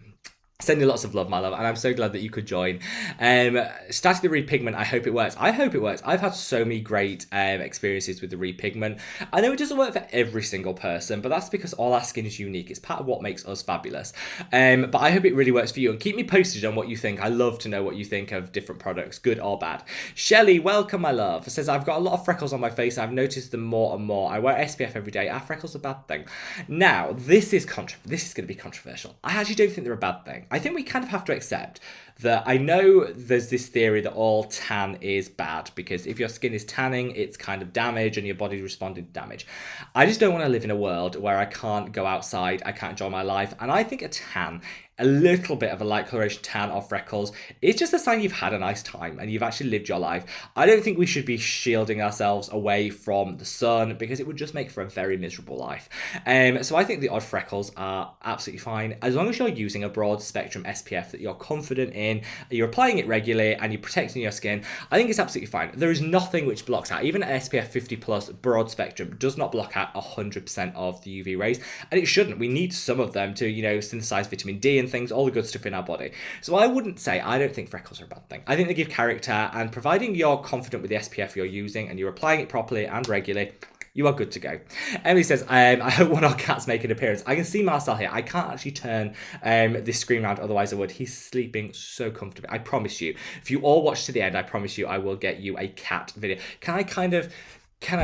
send you lots of love, my love, and I'm so glad that you could join. Starting the repigment, I hope it works. I hope it works. I've had so many great experiences with the repigment. I know it doesn't work for every single person, but that's because all our skin is unique. It's part of what makes us fabulous. But I hope it really works for you, and keep me posted on what you think. I love to know what you think of different products, good or bad. Shelley, welcome, my love. Says, I've got a lot of freckles on my face. I've noticed them more and more. I wear SPF every day. Are freckles a bad thing? Now, this is going to be controversial. I actually don't think they're a bad thing. I think we kind of have to accept that. I know there's this theory that all tan is bad, because if your skin is tanning, it's kind of damage and your body's responding to damage. I just don't want to live in a world where I can't go outside, I can't enjoy my life, and I think a tan, a little bit of a light coloration tan or freckles, is just a sign you've had a nice time and you've actually lived your life. I don't think we should be shielding ourselves away from the sun, because it would just make for a very miserable life. So I think the odd freckles are absolutely fine, as long as you're using a broad spectrum SPF that you're confident in, you're applying it regularly, and you're protecting your skin. I think it's absolutely fine. There is nothing which blocks out, even an SPF 50 plus broad spectrum does not block out 100% of the UV rays, and it shouldn't. We need some of them to, you know, synthesize vitamin D and things, all the good stuff in our body. So I wouldn't say, I don't think freckles are a bad thing. I think they give character, and providing you're confident with the SPF you're using and you're applying it properly and regularly, you are good to go. Emily says, I hope one of our cats make an appearance. I can see Marcel here. I can't actually turn this screen around, otherwise I would. He's sleeping so comfortably. I promise you. If you all watch to the end, I promise you I will get you a cat video.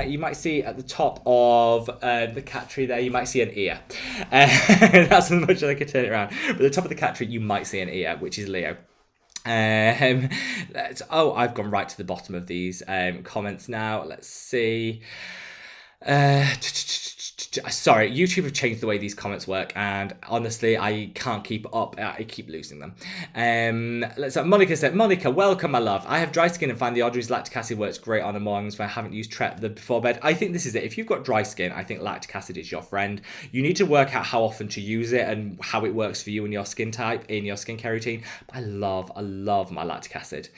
You might see at the top of the cat tree there, you might see an ear. That's as much as I can turn it around. But at the top of the cat tree, you might see an ear, which is Leo. I've gone right to the bottom of these comments now. Let's see. Sorry, YouTube have changed the way these comments work, and honestly, I can't keep up. I keep losing them. Monica said, Monica, welcome, my love. I have dry skin and find the Audrey's lactic acid works great on the mornings when I haven't used before bed. I think this is it. If you've got dry skin, I think lactic acid is your friend. You need to work out how often to use it and how it works for you and your skin type in your skincare routine. I love my lactic acid.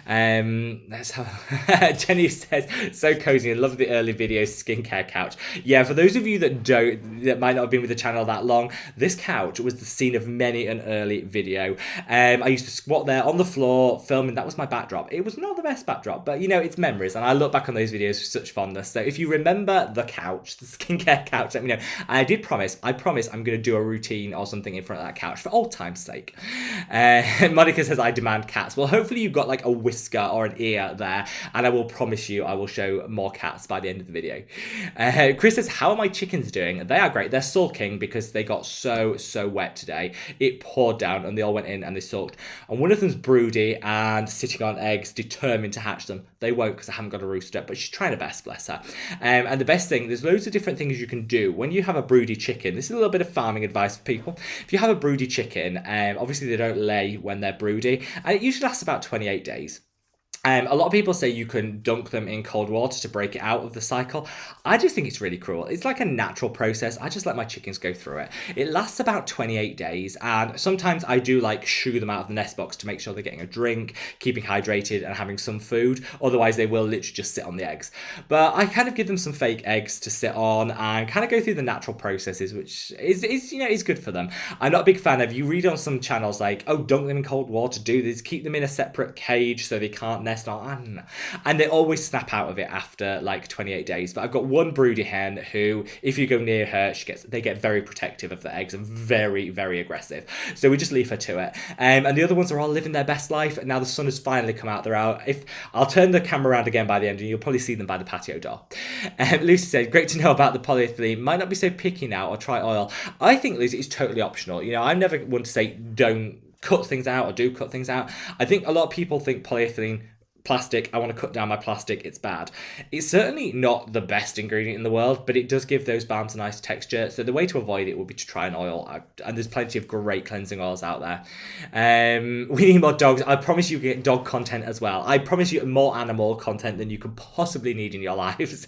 Let's have Jenny says, so cozy. I love the early videos skincare couch. Yeah, for those of you that might not have been with the channel that long, this couch was the scene of many an early video. I used to squat there on the floor filming. That was my backdrop. It was not the best backdrop, but you know, it's memories, and I look back on those videos with such fondness. So if you remember the couch, the skincare couch, let me know. And I promise I'm going to do a routine or something in front of that couch for old time's sake. Monica says, I demand cats. Well, hopefully you've got like a whisker or an ear there, and I will promise you I will show more cats by the end of the video. Chris says, how are my chickens doing? They are great. They're sulking because they got so wet today. It poured down and they all went in and they sulked. And one of them's broody and sitting on eggs, determined to hatch them. They won't, because I haven't got a rooster, but she's trying her best, bless her. And the best thing, there's loads of different things you can do when you have a broody chicken. This is a little bit of farming advice for people. If you have a broody chicken, obviously they don't lay when they're broody, and it usually lasts about 28 days. A lot of people say you can dunk them in cold water to break it out of the cycle. I just think it's really cruel. It's like a natural process. I just let my chickens go through it. It lasts about 28 days, and sometimes I do like shoo them out of the nest box to make sure they're getting a drink, keeping hydrated, and having some food. Otherwise, they will literally just sit on the eggs. But I kind of give them some fake eggs to sit on and kind of go through the natural processes, which is good for them. I'm not a big fan of, you read on some channels like, oh, dunk them in cold water, do this, keep them in a separate cage so they can't nest, and they always snap out of it after like 28 days. But I've got one broody hen who, if you go near her, they get very protective of the eggs and very, very aggressive. So we just leave her to it. And the other ones are all living their best life. And now the sun has finally come out. They're out. If I'll turn the camera around again by the end, and you'll probably see them by the patio door. Lucy said, great to know about the polyethylene. Might not be so picky now, or try oil. I think, Lucy, it's totally optional. You know, I'm never one to say don't cut things out or do cut things out. I think a lot of people think polyethylene, plastic, I want to cut down my plastic, it's bad. It's certainly not the best ingredient in the world, but it does give those balms a nice texture. So the way to avoid it would be to try an oil, and there's plenty of great cleansing oils out there. We need more dogs. I promise you get dog content as well. I promise you more animal content than you could possibly need in your lives.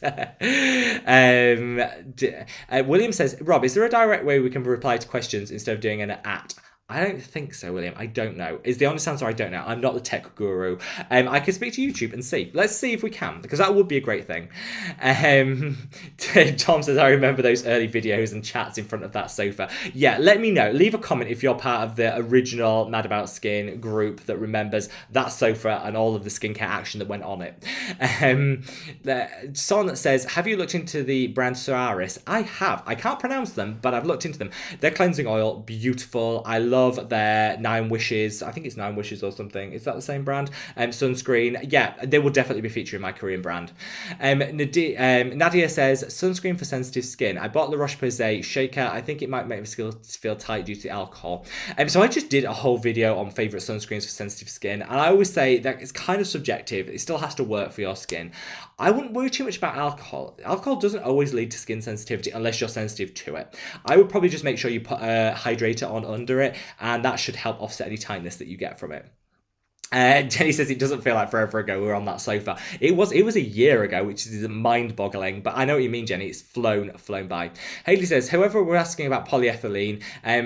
William says, Rob, is there a direct way we can reply to questions instead of doing an at? I don't think so, William. I don't know. Is the honest answer, I don't know. I'm not the tech guru. I can speak to YouTube and see. Let's see if we can, because that would be a great thing. Tom says, I remember those early videos and chats in front of that sofa. Yeah, let me know. Leave a comment if you're part of the original Mad About Skin group that remembers that sofa and all of the skincare action that went on it. Son says, have you looked into the brand Solaris? I have. I can't pronounce them, but I've looked into them. Their cleansing oil, beautiful. I love their 9 Wishes. I think it's 9 Wishes or something. Is that the same brand? Sunscreen. Yeah, they will definitely be featuring my Korean brand. Nadia says, sunscreen for sensitive skin. I bought La Roche-Posay shaker. I think it might make my skin feel tight due to the alcohol. So I just did a whole video on favourite sunscreens for sensitive skin. And I always say that it's kind of subjective. It still has to work for your skin. I wouldn't worry too much about alcohol. Alcohol doesn't always lead to skin sensitivity unless you're sensitive to it. I would probably just make sure you put a hydrator on under it, and that should help offset any tightness that you get from it. Jenny says it doesn't feel like forever ago we were on that sofa. It was a year ago, which is mind-boggling, but I know what you mean, Jenny. It's flown by. Haley says, however, we're asking about polyethylene.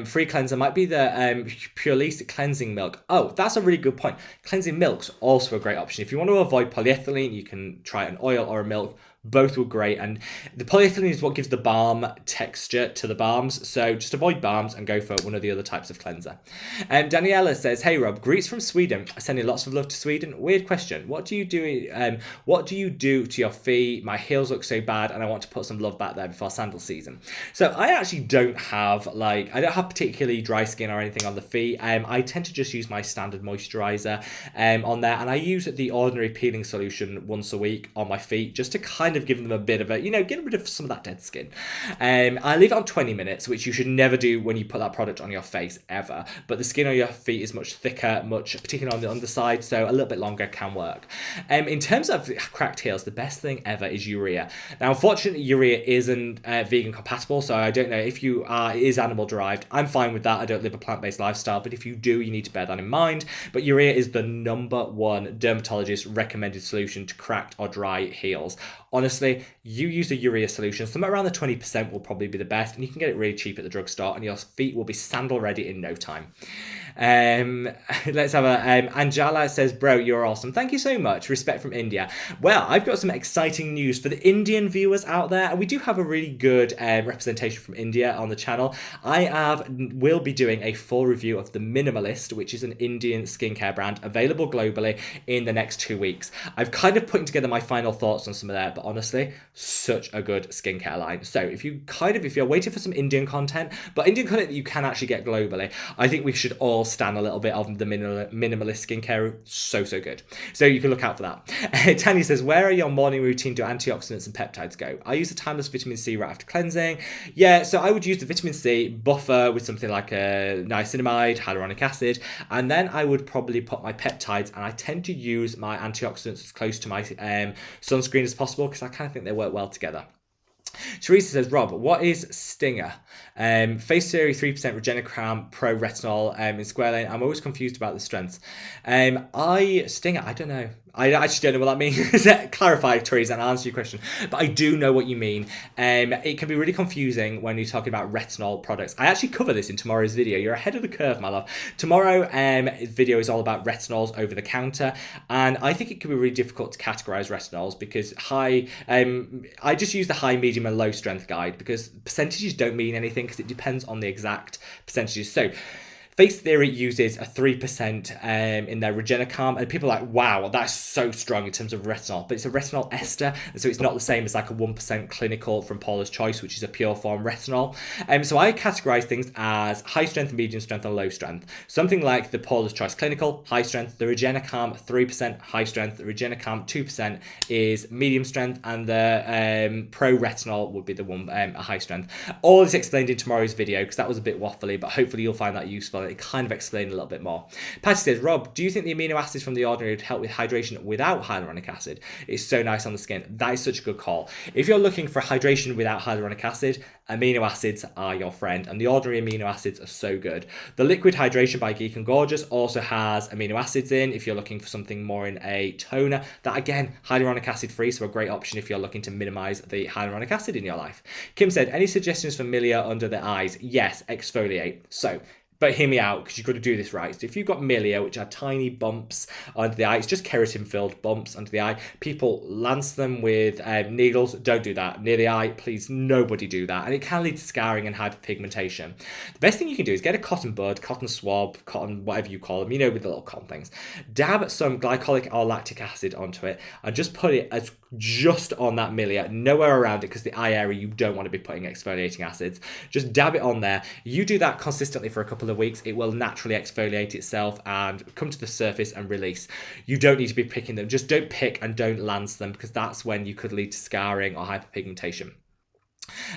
Free cleanser might be the Purelist cleansing milk. Oh, that's a really good point. Cleansing milk's also a great option. If you want to avoid polyethylene, you can try an oil or a milk. Both were great, and the polyethylene is what gives the balm texture to the balms, so just avoid balms and go for one of the other types of cleanser. Daniela says, hey Rob, greets from Sweden. Sending lots of love to Sweden. Weird question. What do you do to your feet? My heels look so bad and I want to put some love back there before sandal season. So I actually don't have particularly dry skin or anything on the feet. I tend to just use my standard moisturizer on there, and I use the ordinary peeling solution once a week on my feet just to kind of give them a bit of a, get rid of some of that dead skin. I leave it on 20 minutes, which you should never do when you put that product on your face ever. But the skin on your feet is much thicker, particularly on the underside, so a little bit longer can work. In terms of cracked heels, the best thing ever is urea. Now, unfortunately, urea isn't vegan compatible, so I don't know if it is animal derived. I'm fine with that. I don't live a plant-based lifestyle, but if you do, you need to bear that in mind. But urea is the #1 dermatologist recommended solution to cracked or dry heels. Honestly, you use a urea solution, somewhere around the 20% will probably be the best, and you can get it really cheap at the drugstore, and your feet will be sandal ready in no time. Let's have Anjala says, bro, you're awesome. Thank you so much. Respect from India. Well, I've got some exciting news for the Indian viewers out there, and we do have a really good representation from India on the channel. I will be doing a full review of The Minimalist, which is an Indian skincare brand available globally in the next 2 weeks. I've kind of putting together my final thoughts on some of that, but honestly, such a good skincare line. So if you're waiting for some Indian content, but Indian content that you can actually get globally, I think we should all stand a little bit of the minimalist skincare. So good. So you can look out for that. Tanya says, where are your morning routine do antioxidants and peptides go? I use the timeless vitamin C right after cleansing. Yeah, so I would use the vitamin C, buffer with something like a niacinamide, hyaluronic acid, and then I would probably put my peptides, and I tend to use my antioxidants as close to my sunscreen as possible, because I kind of think they work well together. Teresa says, Rob, what is Stinger? Face Theory 3% Regenicram Pro Retinol in Square Lane. I'm always confused about the strengths. Stinger, I don't know. I actually don't know what that means. Clarify, Teresa, and I'll answer your question. But I do know what you mean. It can be really confusing when you're talking about retinol products. I actually cover this in tomorrow's video. You're ahead of the curve, my love. Tomorrow, video is all about retinols over the counter. And I think it can be really difficult to categorize retinols because I just use the high, medium, and low strength guide because percentages don't mean anything because it depends on the exact percentages. So Face Theory uses a 3% in their Regenicalm, and people are like, wow, that's so strong in terms of retinol, but it's a retinol ester, and so it's not the same as like a 1% clinical from Paula's Choice, which is a pure form retinol. So I categorize things as high strength, medium strength, and low strength. Something like the Paula's Choice clinical, high strength, the Regenicalm 3% high strength, the Regenicalm 2% is medium strength, and the Pro Retinol would be the one a high strength. All is explained in tomorrow's video because that was a bit waffly, but hopefully you'll find that useful. It kind of explained a little bit more. Patty says, Rob, do you think the amino acids from The Ordinary would help with hydration without hyaluronic acid? It's so nice on the skin. That is such a good call. If you're looking for hydration without hyaluronic acid, amino acids are your friend, and The Ordinary amino acids are so good. The Liquid Hydration by Geek and Gorgeous also has amino acids in if you're looking for something more in a toner. That, again, hyaluronic acid free, so a great option if you're looking to minimize the hyaluronic acid in your life. Kim said, any suggestions for milia under the eyes? Yes, exfoliate. So, but hear me out, because you've got to do this right. So if you've got milia, which are tiny bumps under the eye, it's just keratin-filled bumps under the eye. People lance them with needles. Don't do that. Near the eye, please, nobody do that. And it can lead to scarring and hyperpigmentation. The best thing you can do is get a cotton bud, cotton swab, cotton, whatever you call them, you know, with the little cotton things. Dab some glycolic or lactic acid onto it and just put it as just on that milia, nowhere around it, because the eye area, you don't want to be putting exfoliating acids. Just dab it on there. You do that consistently for a couple of weeks, it will naturally exfoliate itself and come to the surface and release. You don't need to be picking them. Just don't pick and don't lance them, because that's when you could lead to scarring or hyperpigmentation.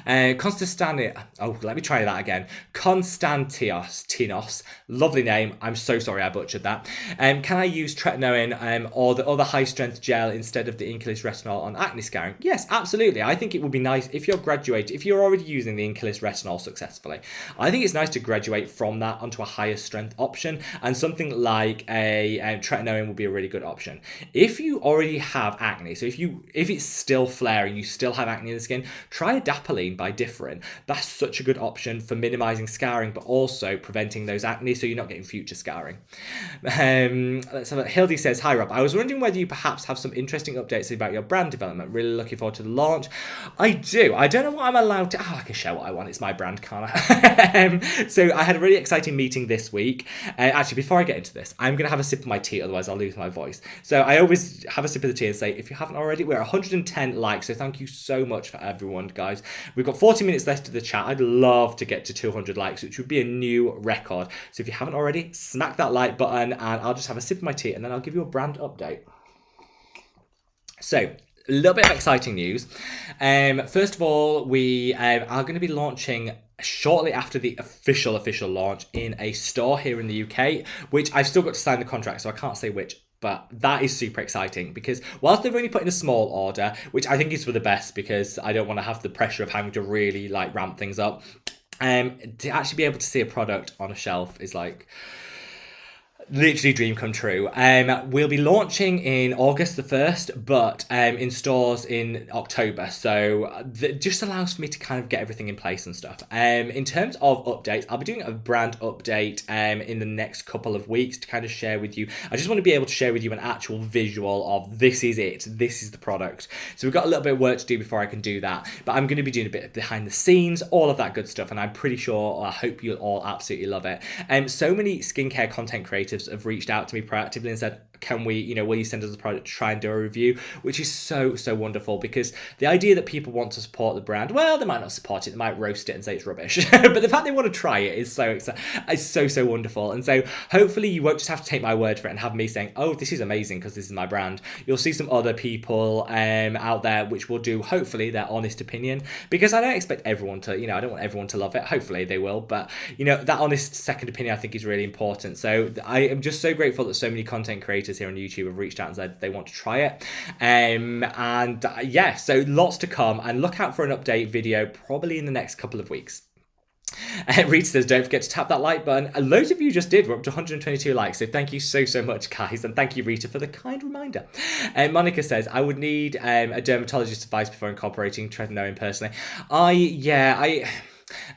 Let me try that again. Konstantinos, lovely name. I'm so sorry I butchered that. Can I use tretinoin or the other high strength gel instead of the Inkilis retinol on acne scarring? Yes, absolutely. I think it would be nice if you're already using the Inkilis retinol successfully. I think it's nice to graduate from that onto a higher strength option, and something like a tretinoin would be a really good option. If you already have acne, so if it's still flaring, you still have acne in the skin, try a Adapalene by Differin. That's such a good option for minimizing scarring, but also preventing those acne, so you're not getting future scarring. Let's have a Hildy says, hi Rob, I was wondering whether you perhaps have some interesting updates about your brand development. Really looking forward to the launch. I do. I don't know what I'm allowed to. I can share what I want. It's my brand, can't I? So I had a really exciting meeting this week. Actually, before I get into this, I'm going to have a sip of my tea, otherwise I'll lose my voice. So I always have a sip of the tea and say, if you haven't already, we're 110 likes, so thank you so much for everyone, guys. We've got 40 minutes left of the chat. I'd love to get to 200 likes, which would be a new record. So if you haven't already, smack that like button, and I'll just have a sip of my tea, and then I'll give you a brand update. So, a little bit of exciting news. First of all, we are going to be launching shortly after the official launch in a store here in the UK, which I've still got to sign the contract, so I can't say which. But that is super exciting, because whilst they've only put in a small order, which I think is for the best, because I don't want to have the pressure of having to really like ramp things up, to actually be able to see a product on a shelf is like literally dream come true. We'll be launching in August the 1st, but in stores in October. So that just allows for me to kind of get everything in place and stuff. In terms of updates, I'll be doing a brand update in the next couple of weeks to kind of share with you. I just want to be able to share with you an actual visual of this is it, this is the product. So we've got a little bit of work to do before I can do that, but I'm going to be doing a bit of behind the scenes, all of that good stuff, and I'm pretty sure, or I hope you'll all absolutely love it. So many skincare content creators have reached out to me proactively and said, can we, will you send us a product to try and do a review? Which is so wonderful, because the idea that people want to support the brand, well, they might not support it, they might roast it and say it's rubbish, but the fact they want to try it is so wonderful. And so hopefully you won't just have to take my word for it and have me saying, oh, this is amazing because this is my brand. You'll see some other people out there which will do, hopefully, their honest opinion, because I don't expect everyone to, I don't want everyone to love it. Hopefully they will, but that honest second opinion I think is really important. So I am just so grateful that so many content creators here on YouTube have reached out and said they want to try it. Yeah, so lots to come, and look out for an update video probably in the next couple of weeks. Rita says, don't forget to tap that like button. Loads of you just did. We're up to 122 likes, so thank you so much, guys, and thank you, Rita, for the kind reminder. Monica says, I would need a dermatologist's advice before incorporating tretinoin personally.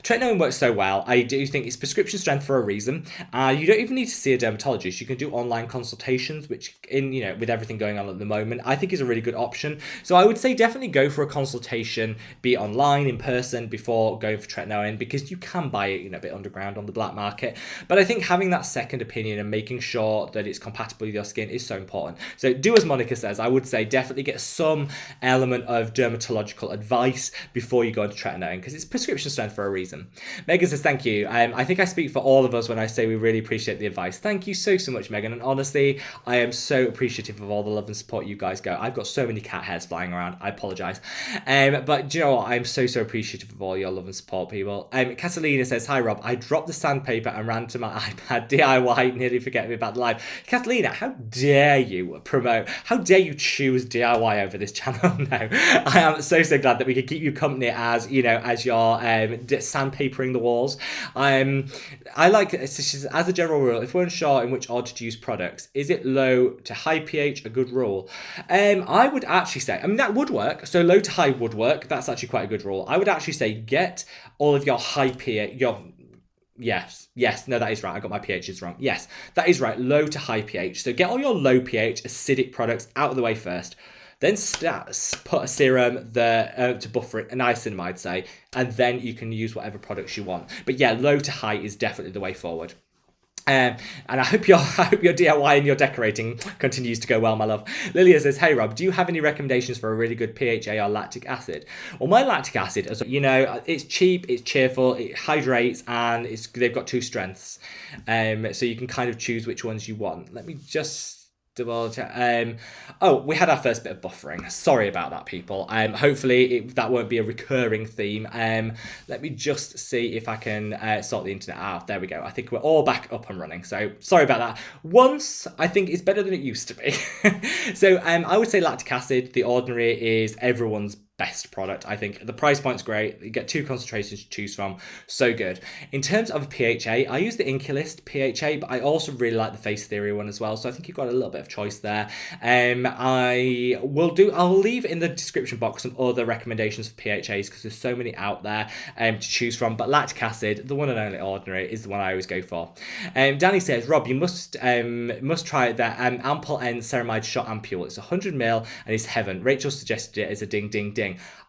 Tretinoin works so well. I do think it's prescription strength for a reason. You don't even need to see a dermatologist. You can do online consultations, which with everything going on at the moment, I think is a really good option. So I would say definitely go for a consultation, be it online, in person, before going for tretinoin, because you can buy it, a bit underground on the black market. But I think having that second opinion and making sure that it's compatible with your skin is so important. So do as Monica says. I would say definitely get some element of dermatological advice before you go into tretinoin, because it's prescription strength for a reason. Megan says, thank you. I think I speak for all of us when I say we really appreciate the advice. Thank you so much, Megan. And honestly, I am so appreciative of all the love and support you guys go. I've got so many cat hairs flying around. I apologize. But do you know what? I'm so appreciative of all your love and support, people. Catalina says, hi, Rob. I dropped the sandpaper and ran to my iPad. DIY, nearly forget me about the live. Catalina, how dare you promote? How dare you choose DIY over this channel? No, I am so glad that we could keep you company as, as your sandpapering the walls. I like, as a general rule, if we're unsure in which order to use products, is it low to high pH a good rule? I would actually say, that would work. So low to high would work. That's actually quite a good rule. I would actually say get all of your high pH, Yes, no, that is right. I got my pHs wrong. Yes, that is right. Low to high pH. So get all your low pH acidic products out of the way first. Then put a serum there to buffer it, a niacinamide, say, and then you can use whatever products you want. But yeah, low to high is definitely the way forward. And I hope your DIY and your decorating continues to go well, my love. Lilia says, hey Rob, do you have any recommendations for a really good PHA or lactic acid? Well, my lactic acid, it's cheap, it's cheerful, it hydrates, and they've got 2 strengths. So you can kind of choose which ones you want. Let me just double check. We had our first bit of buffering. Sorry about that, people. Hopefully that won't be a recurring theme. Let me just see if I can sort the internet out. There we go. I think we're all back up and running. So sorry about that. Once, I think it's better than it used to be. So I would say lactic acid, the ordinary, is everyone's best product. I think the price point's great. You get 2 concentrations to choose from. So good. In terms of PHA, I use the Inculist PHA, but I also really like the Face Theory one as well. So I think you've got a little bit of choice there. I'll leave in the description box some other recommendations for PHAs, because there's so many out there to choose from. But lactic acid, the one and only ordinary, is the one I always go for. Danny says, Rob, you must try that Ampoule N ceramide shot ampule. It's 100ml and it's heaven. Rachel suggested it as a ding ding ding.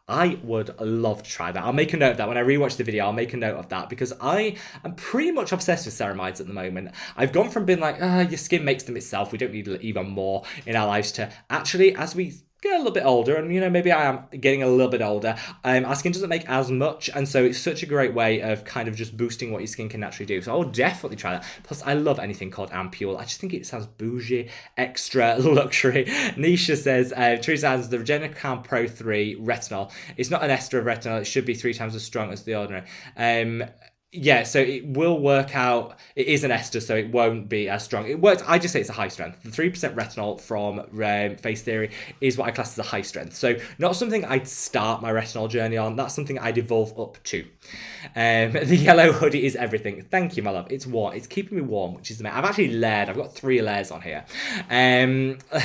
I would love to try that. I'll make a note of that. When I rewatch the video, I'll make a note of that, because I am pretty much obsessed with ceramides at the moment. I've gone from being like, your skin makes them itself, we don't need even more in our lives, to actually, as we get a little bit older, and maybe I am getting a little bit older, our skin doesn't make as much, and so it's such a great way of kind of just boosting what your skin can naturally do. So I'll definitely try that. Plus, I love anything called ampule. I just think it sounds bougie, extra luxury. Nisha says, Teresa has the Regenicam Pro 3 retinol. It's not an ester of retinol. It should be 3 times as strong as the ordinary. Yeah, so it will work out. It is an ester, so it won't be as strong. It works. I just say it's a high strength. The 3% retinol from Face Theory is what I class as a high strength. So not something I'd start my retinol journey on. That's something I'd evolve up to. The yellow hoodie is everything. Thank you, my love. It's warm. It's keeping me warm, which is amazing. I've actually layered. I've got 3 layers on here.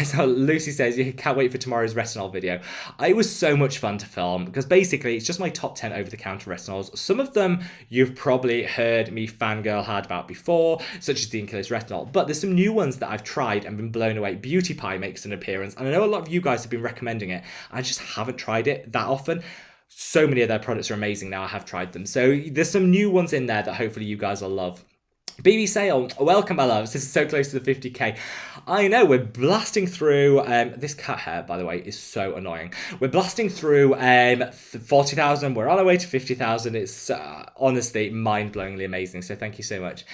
So Lucy says, you can't wait for tomorrow's retinol video. It was so much fun to film, because basically it's just my top 10 over-the-counter retinols. Some of them you've probably heard me fangirl hard about before, such as the Inculist retinol, but there's some new ones that I've tried and been blown away. Beauty Pie makes an appearance, and I know a lot of you guys have been recommending it. I just haven't tried it that often. So many of their products are amazing now. I have tried them. So there's some new ones in there that hopefully you guys will love. BB Sale, welcome, my loves. This is so close to the 50k. I know, we're blasting through, this cat hair, by the way, is so annoying. We're blasting through 40,000. We're on our way to 50,000. It's honestly mind-blowingly amazing. So thank you so much.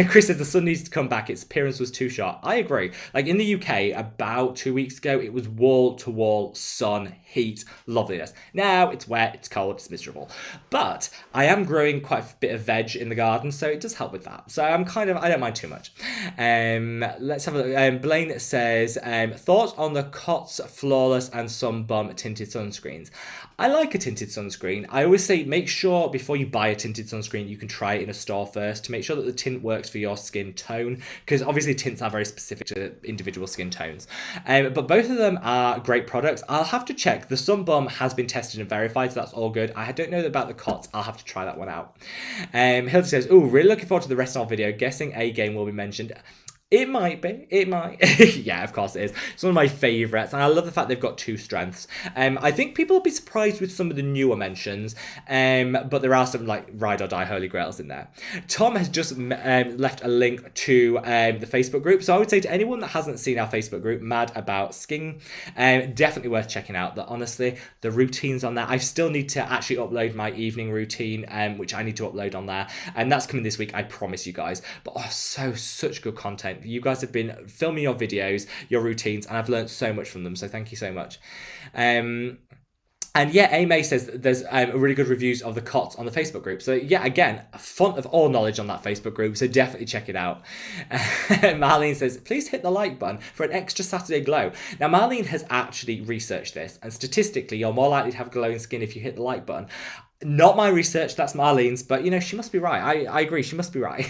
Chris says the sun needs to come back. Its appearance was too short. I agree. Like in the UK, about 2 weeks ago, it was wall-to-wall sun, heat, loveliness. Now it's wet, it's cold, it's miserable. But I am growing quite a bit of veg in the garden, so it does help with that. So I don't mind too much. Let's have a look. Blaine says, thoughts on the COTS Flawless and Sun Bum tinted sunscreens. I like a tinted sunscreen. I always say make sure before you buy a tinted sunscreen, you can try it in a store first to make sure that the tint works for your skin tone, because obviously tints are very specific to individual skin tones. But both of them are great products. I'll have to check. The Sun Bum has been tested and verified, so that's all good. I don't know about the COTS. I'll have to try that one out. Hilda says, oh, really looking forward to the Retinol video. Guessing A game will be mentioned. It might be. It might. Yeah, of course it is. It's one of my favourites, and I love the fact they've got 2 strengths. I think people will be surprised with some of the newer mentions, but there are some like Ride or Die Holy Grails in there. Tom has just left a link to the Facebook group, so I would say to anyone that hasn't seen our Facebook group, Mad About Skin, definitely worth checking out. That honestly, the routines on there, I still need to actually upload my evening routine, which I need to upload on there, and that's coming this week, I promise you guys. But such good content. You guys have been filming your videos, your routines, and I've learned so much from them, so thank you so much. And yeah, Amy says there's really good reviews of the COTS on the Facebook group. So yeah, again, a font of all knowledge on that Facebook group, so definitely check it out. Marlene says, please hit the like button for an extra Saturday glow. Now, Marlene has actually researched this, and statistically, you're more likely to have glowing skin if you hit the like button. Not my research, that's Marlene's, but you know, she must be right. I agree, she must be right.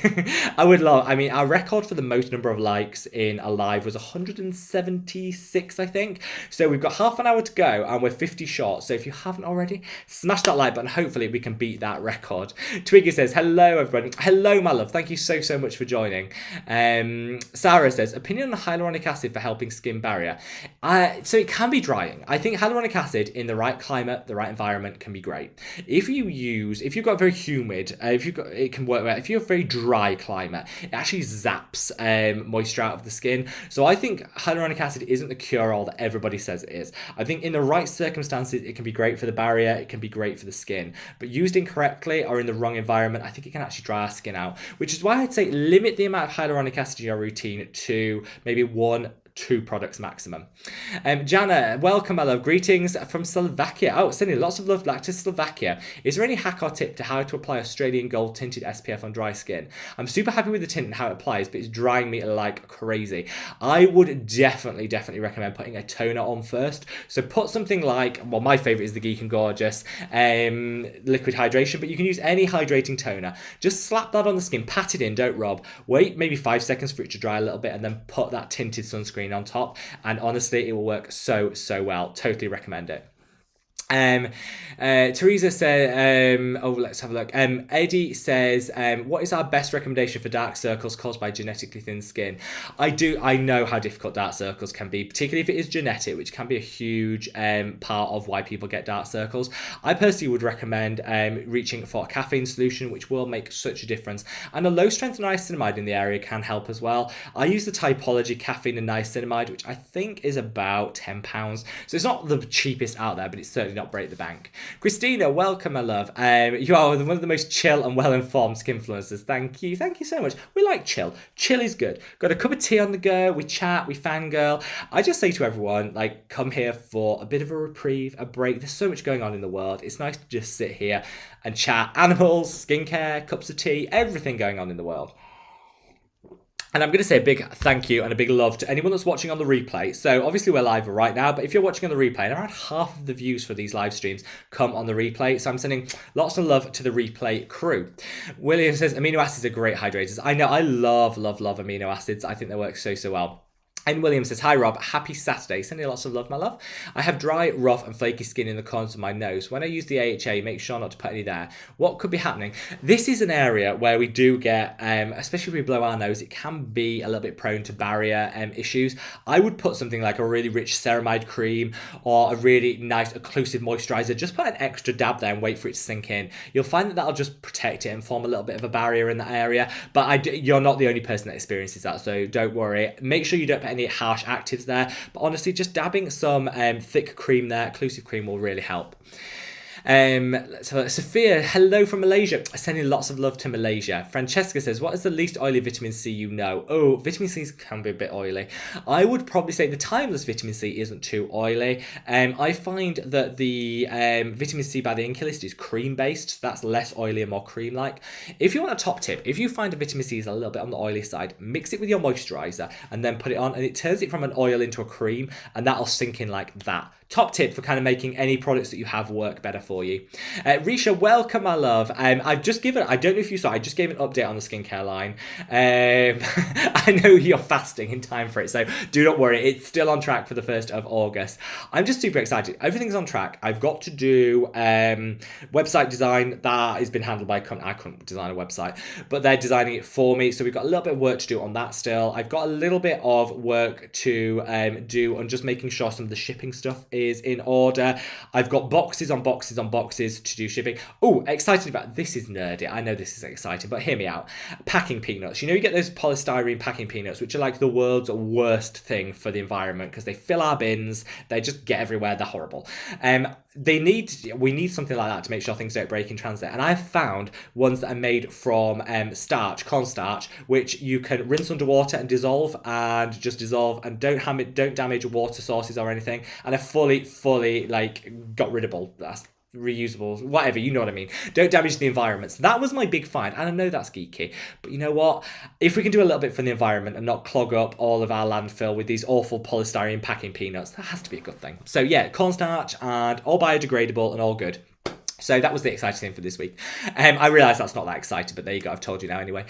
Our record for the most number of likes in a live was 176, I think. So we've got half an hour to go and we're 50 short. So if you haven't already, smash that like button. Hopefully we can beat that record. Twiggy says, hello everybody. Hello, my love. Thank you so much for joining. Sarah says, opinion on hyaluronic acid for helping skin barrier. So it can be drying. I think hyaluronic acid in the right climate, the right environment can be great. If you've got very humid, it can work well. If you have a very dry climate, it actually zaps moisture out of the skin. So I think hyaluronic acid isn't the cure-all that everybody says it is. I think in the right circumstances, it can be great for the barrier, it can be great for the skin. But used incorrectly or in the wrong environment, I think it can actually dry our skin out, which is why I'd say limit the amount of hyaluronic acid in your routine to maybe 1-2 products maximum. Jana, welcome, my love. Greetings from Slovakia. Oh, sending lots of love back to Slovakia. Is there any hack or tip to how to apply Australian Gold tinted SPF on dry skin? I'm super happy with the tint and how it applies, but it's drying me like crazy. I would definitely recommend putting a toner on first. So put something like, well, my favorite is the Geek and Gorgeous liquid hydration, but you can use any hydrating toner. Just slap that on the skin, pat it in, don't rub. Wait maybe 5 seconds for it to dry a little bit, and then put that tinted sunscreen on top, and honestly it will work so well. Totally recommend it. Teresa said, let's have a look. Eddie says, what is our best recommendation for dark circles caused by genetically thin skin? I know how difficult dark circles can be, particularly if it is genetic, which can be a huge part of why people get dark circles. I personally would recommend reaching for a caffeine solution, which will make such a difference, and a low strength niacinamide in the area can help as well. I use the Typology caffeine and niacinamide, which I think is about £10, so it's not the cheapest out there, but it's certainly not break the bank. Christina, welcome, my love. You are one of the most chill and well-informed skin influencers. Thank you so much. We like chill. Chill is good. Got a cup of tea on the go, we chat, we fangirl. I just say to everyone, like, come here for a bit of a reprieve, a break. There's so much going on in the world. It's nice to just sit here and chat. Animals, skincare, cups of tea, everything going on in the world. And I'm going to say a big thank you and a big love to anyone that's watching on the replay. So obviously we're live right now, but if you're watching on the replay, and around half of the views for these live streams come on the replay. So I'm sending lots of love to the replay crew. William says, amino acids are great hydrators. I know, I love amino acids. I think they work so well. And William says, hi Rob, happy Saturday. Sending lots of love, my love. I have dry, rough and flaky skin in the corners of my nose. When I use the AHA, make sure not to put any there. What could be happening? This is an area where we do get, especially if we blow our nose, it can be a little bit prone to barrier issues. I would put something like a really rich ceramide cream or a really nice occlusive moisturizer. Just put an extra dab there and wait for it to sink in. You'll find that that'll just protect it and form a little bit of a barrier in that area. But you're not the only person that experiences that, so don't worry. Make sure you don't put any harsh actives there, but honestly just dabbing some thick cream there, occlusive cream, will really help. So Sophia, hello from Malaysia. Sending lots of love to Malaysia. Francesca says, what is the least oily vitamin C you know? Oh, vitamin C can be a bit oily. I would probably say the timeless vitamin C isn't too oily. I find that the vitamin C by the Inculist is cream based. That's less oily and more cream like. If you want a top tip, if you find a vitamin C is a little bit on the oily side, mix it with your moisturizer and then put it on, and it turns it from an oil into a cream, and that'll sink in like that. Top tip for kind of making any products that you have work better for you. Risha, welcome, my love. I've just given, I don't know if you saw, I just gave an update on the skincare line. I know you're fasting in time for it, so do not worry. It's still on track for the 1st of August. I'm just super excited. Everything's on track. I've got to do website design. That has been handled by a company. I couldn't design a website, but they're designing it for me. So we've got a little bit of work to do on that still. I've got a little bit of work to do on just making sure some of the shipping stuff is in order. I've got boxes on boxes on boxes to do shipping. Oh, excited about this. Is nerdy. I know this is exciting, but hear me out. Packing peanuts. You know, you get those polystyrene packing peanuts, which are like the world's worst thing for the environment because they fill our bins. They just get everywhere. They're horrible. We need something like that to make sure things don't break in transit. And I've found ones that are made from starch, cornstarch, which you can rinse underwater and dissolve and don't damage water sources or anything. And are fully like got riddable. That's reusable, whatever, you know what I mean. Don't damage the environment. So that was my big find, and I know that's geeky, but you know what? If we can do a little bit for the environment and not clog up all of our landfill with these awful polystyrene packing peanuts, that has to be a good thing. So yeah, cornstarch and all biodegradable and all good. So that was the exciting thing for this week. I realise that's not that exciting, but there you go. I've told you now anyway.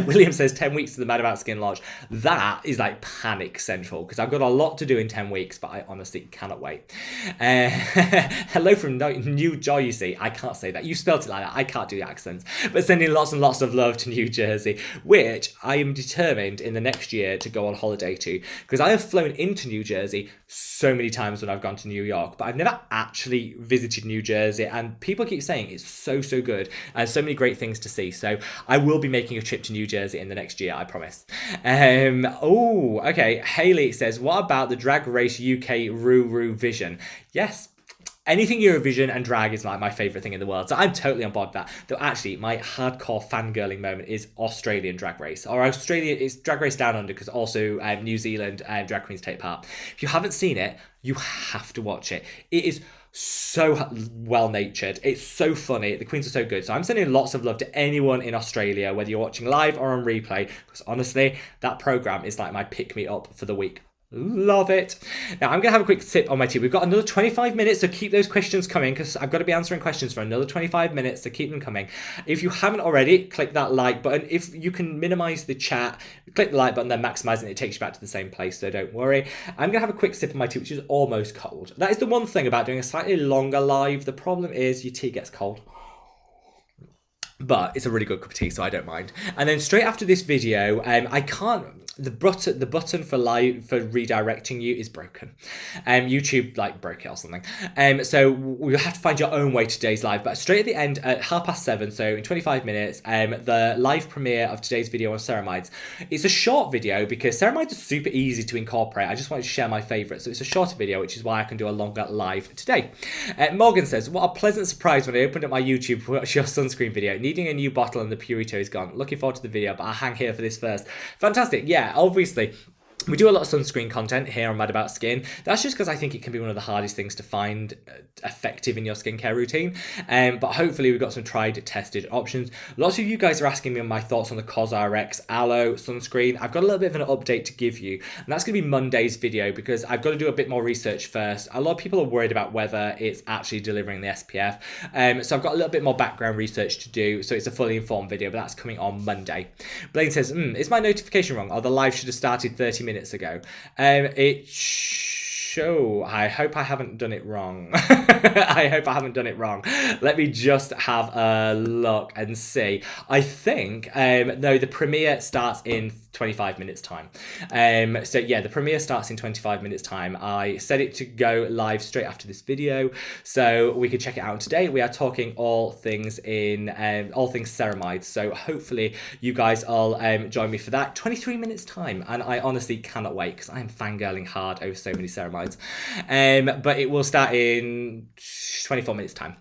William says 10 weeks to the Mad About Skin launch. That is like panic central because I've got a lot to do in 10 weeks, but I honestly cannot wait. Hello from New Joy, you see. I can't say that. You spelt it like that. I can't do the accents. But sending lots and lots of love to New Jersey, which I am determined in the next year to go on holiday to, because I have flown into New Jersey so many times when I've gone to New York, but I've never actually visited New Jersey, and people keep saying it's so good and so many great things to see. So I will be making a trip to New Jersey in the next year, I promise. Oh, okay. Haley says, what about the Drag Race UK Eurovision? Yes. Anything Eurovision and drag is like my favourite thing in the world. So I'm totally on board with that. Though actually, my hardcore fangirling moment is Australian Drag Race. Or Australia, it's Drag Race Down Under, because also New Zealand drag queens take part. If you haven't seen it, you have to watch it. It is so well-natured. It's so funny. The queens are so good. So I'm sending lots of love to anyone in Australia, whether you're watching live or on replay, because honestly, that programme is like my pick-me-up for the week. Love it. Now I'm gonna have a quick sip on my tea. We've got another 25 minutes, so keep those questions coming, because I've got to be answering questions for another 25 minutes, so keep them coming. If you haven't already, click that like button. If you can minimize the chat, click the like button, then maximize it. It takes you back to the same place, so don't worry. I'm gonna have a quick sip of my tea, which is almost cold. That is the one thing about doing a slightly longer live. The problem is your tea gets cold. But it's a really good cup of tea, so I don't mind. And then straight after this video, I can't. The button for redirecting you is broken. YouTube like broke it or something. So we'll have to find your own way to today's live. But straight at the end at 7:30, so in 25 minutes, the live premiere of today's video on ceramides. It's a short video because ceramides are super easy to incorporate. I just wanted to share my favourites. So it's a shorter video, which is why I can do a longer live today. Morgan says, what a pleasant surprise when I opened up my YouTube to watch your sunscreen video. Needing a new bottle and the Purito is gone. Looking forward to the video, but I'll hang here for this first. Fantastic. Yeah, obviously. We do a lot of sunscreen content here on Mad About Skin. That's just because I think it can be one of the hardest things to find effective in your skincare routine. But hopefully we've got some tried, tested options. Lots of you guys are asking me my thoughts on the CosRx Aloe sunscreen. I've got a little bit of an update to give you. And that's going to be Monday's video because I've got to do a bit more research first. A lot of people are worried about whether it's actually delivering the SPF. So I've got a little bit more background research to do. So it's a fully informed video, but that's coming on Monday. Blaine says, is my notification wrong? Or the live should have started 30 minutes ago. I hope I haven't done it wrong. I hope I haven't done it wrong. Let me just have a look and see. I think, no, the premiere starts in 25 minutes time. So yeah, the premiere starts in 25 minutes time. I set it to go live straight after this video, so we can check it out today. We are talking all things ceramides. So hopefully you guys will join me for that. 23 minutes time, and I honestly cannot wait because I am fangirling hard over so many ceramides. But it will start in 24 minutes time.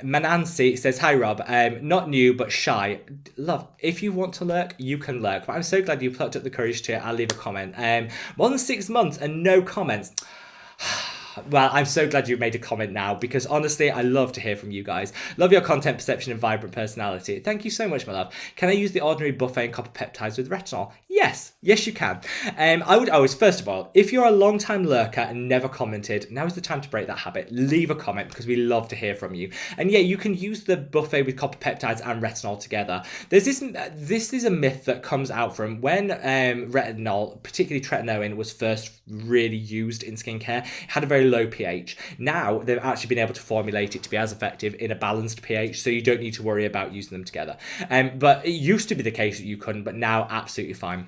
Manansi says, hi Rob, not new but shy. Love, if you want to lurk, you can lurk. But I'm so glad you plucked up the courage to leave a comment. More than 6 months and no comments. Well, I'm so glad you made a comment now, because honestly, I love to hear from you guys. Love your content perception and vibrant personality. Thank you so much, my love. Can I use the ordinary buffet and copper peptides with retinol? Yes, you can. I would always, first of all, if you're a long-time lurker and never commented, now is the time to break that habit. Leave a comment, because we love to hear from you. And yeah, you can use the buffet with copper peptides and retinol together. This is a myth that comes out from when retinol, particularly tretinoin, was first really used in skincare. It had a very low pH. Now they've actually been able to formulate it to be as effective in a balanced pH, so you don't need to worry about using them together. But it used to be the case that you couldn't, but now absolutely fine.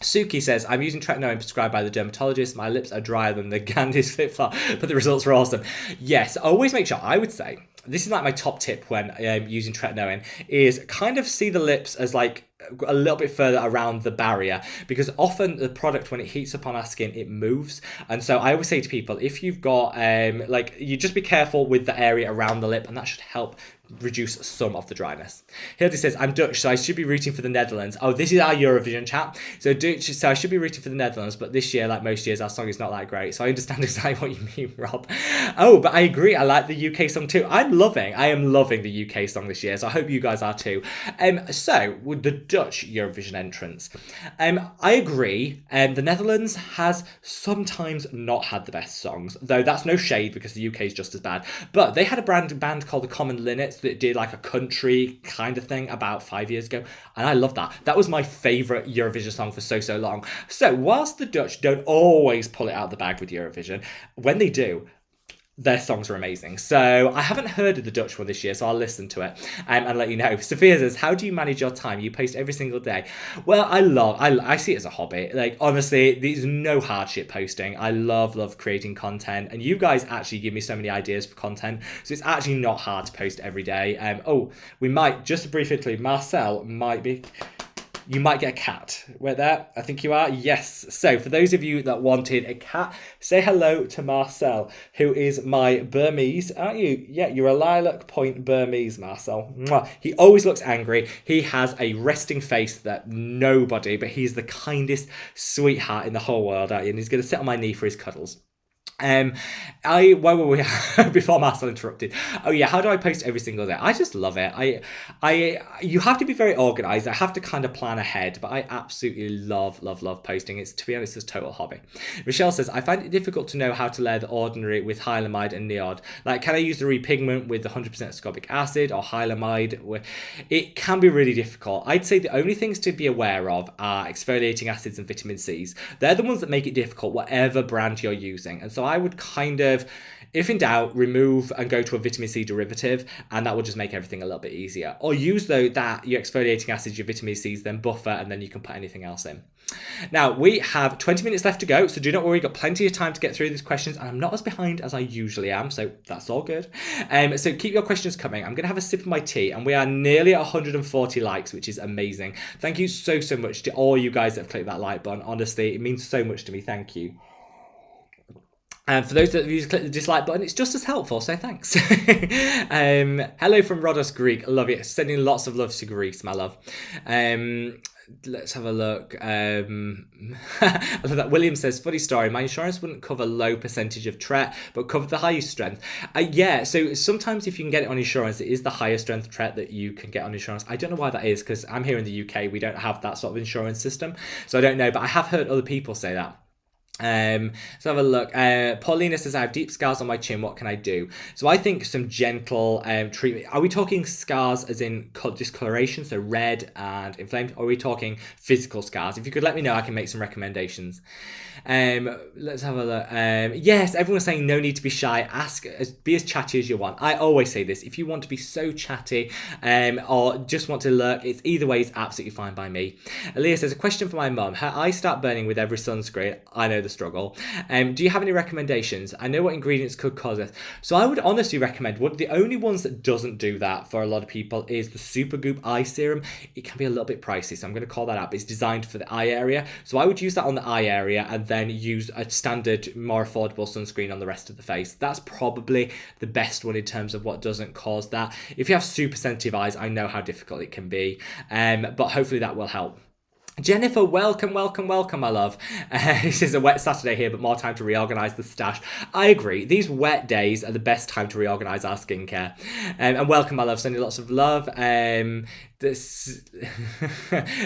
Suki says, I'm using tretinoin prescribed by the dermatologist. My lips are drier than the Gandhi's flip flop, but the results were awesome. Yes, always make sure, I would say, this is like my top tip when using tretinoin, is kind of see the lips as like a little bit further around the barrier, because often the product, when it heats up on our skin, it moves. And so I always say to people, if you've got you just be careful with the area around the lip, and that should help reduce some of the dryness. Hildy says, I'm Dutch, so I should be rooting for the Netherlands. Oh, this is our Eurovision chat. So Dutch, so I should be rooting for the Netherlands, but this year, like most years, our song is not that great. So I understand exactly what you mean, Rob. Oh, but I agree. I like the UK song too. I am loving the UK song this year, so I hope you guys are too. So with the Dutch Eurovision entrance, I agree. The Netherlands has sometimes not had the best songs, though that's no shade because the UK is just as bad. But they had a band called the Common Linnets that did like a country kind of thing about 5 years ago, and I love that. That was my favourite Eurovision song for so long. So whilst the Dutch don't always pull it out of the bag with Eurovision, when they do, their songs are amazing. So I haven't heard of the Dutch one this year, so I'll listen to it and let you know. Sophia says, how do you manage your time? You post every single day. Well, I see it as a hobby. Like, honestly, there's no hardship posting. I love creating content, and you guys actually give me so many ideas for content, so it's actually not hard to post every day. We might, just a brief interlude, Marcel might be... You might get a cat. We're there. I think you are. Yes. So for those of you that wanted a cat, say hello to Marcel, who is my Burmese, aren't you? Yeah, you're a lilac point Burmese, Marcel. Mwah. He always looks angry. He has a resting face that nobody, but he's the kindest sweetheart in the whole world, aren't you? And he's going to sit on my knee for his cuddles. Where were we before Marcel interrupted? Oh yeah, how do I post every single day? I just love it. You have to be very organized. I have to kind of plan ahead, but I absolutely love posting. It's, to be honest, it's a total hobby. Michelle says, I find it difficult to know how to layer the ordinary with hyaluronide and neod. Like, can I use the repigment with 100% ascorbic acid or hyaluronide? It can be really difficult. I'd say the only things to be aware of are exfoliating acids and vitamin C's. They're the ones that make it difficult, whatever brand you're using. And so I would kind of, if in doubt, remove and go to a vitamin C derivative, and that will just make everything a little bit easier. Or use your exfoliating acids, your vitamin C's, then buffer, and then you can put anything else in. Now, we have 20 minutes left to go, so do not worry, got plenty of time to get through these questions, and I'm not as behind as I usually am, so that's all good. So keep your questions coming. I'm going to have a sip of my tea, and we are nearly at 140 likes, which is amazing. Thank you so much to all you guys that have clicked that like button. Honestly, it means so much to me. Thank you. And for those that have clicked the dislike button, it's just as helpful, so thanks. Hello from Rhodos, Greek. Love it. Sending lots of love to Greece, my love. Let's have a look. I love that. William says, funny story, my insurance wouldn't cover low percentage of tret, but covered the highest strength. Yeah, so sometimes if you can get it on insurance, it is the higher strength tret that you can get on insurance. I don't know why that is, because I'm here in the UK, we don't have that sort of insurance system, so I don't know, but I have heard other people say that. Let's have a look. Paulina says, I have deep scars on my chin. What can I do? So I think some gentle treatment. Are we talking scars as in discoloration, so red and inflamed? Or are we talking physical scars? If you could let me know, I can make some recommendations. Let's have a look. Yes, everyone's saying no need to be shy. Be as chatty as you want. I always say this. If you want to be so chatty or just want to lurk, it's either way is absolutely fine by me. Aaliyah says, a question for my mum. Her eyes start burning with every sunscreen. I know the struggle. Do you have any recommendations? I know what ingredients could cause it. So I would honestly recommend, one of the only ones that doesn't do that for a lot of people is the Supergoop eye serum. It can be a little bit pricey, so I'm going to call that out. But it's designed for the eye area. So I would use that on the eye area and then use a standard, more affordable sunscreen on the rest of the face. That's probably the best one in terms of what doesn't cause that. If you have super sensitive eyes, I know how difficult it can be, but hopefully that will help. Jennifer, welcome, my love. This is a wet Saturday here, but more time to reorganise the stash. I agree. These wet days are the best time to reorganise our skincare. And welcome, my love. Sending lots of love.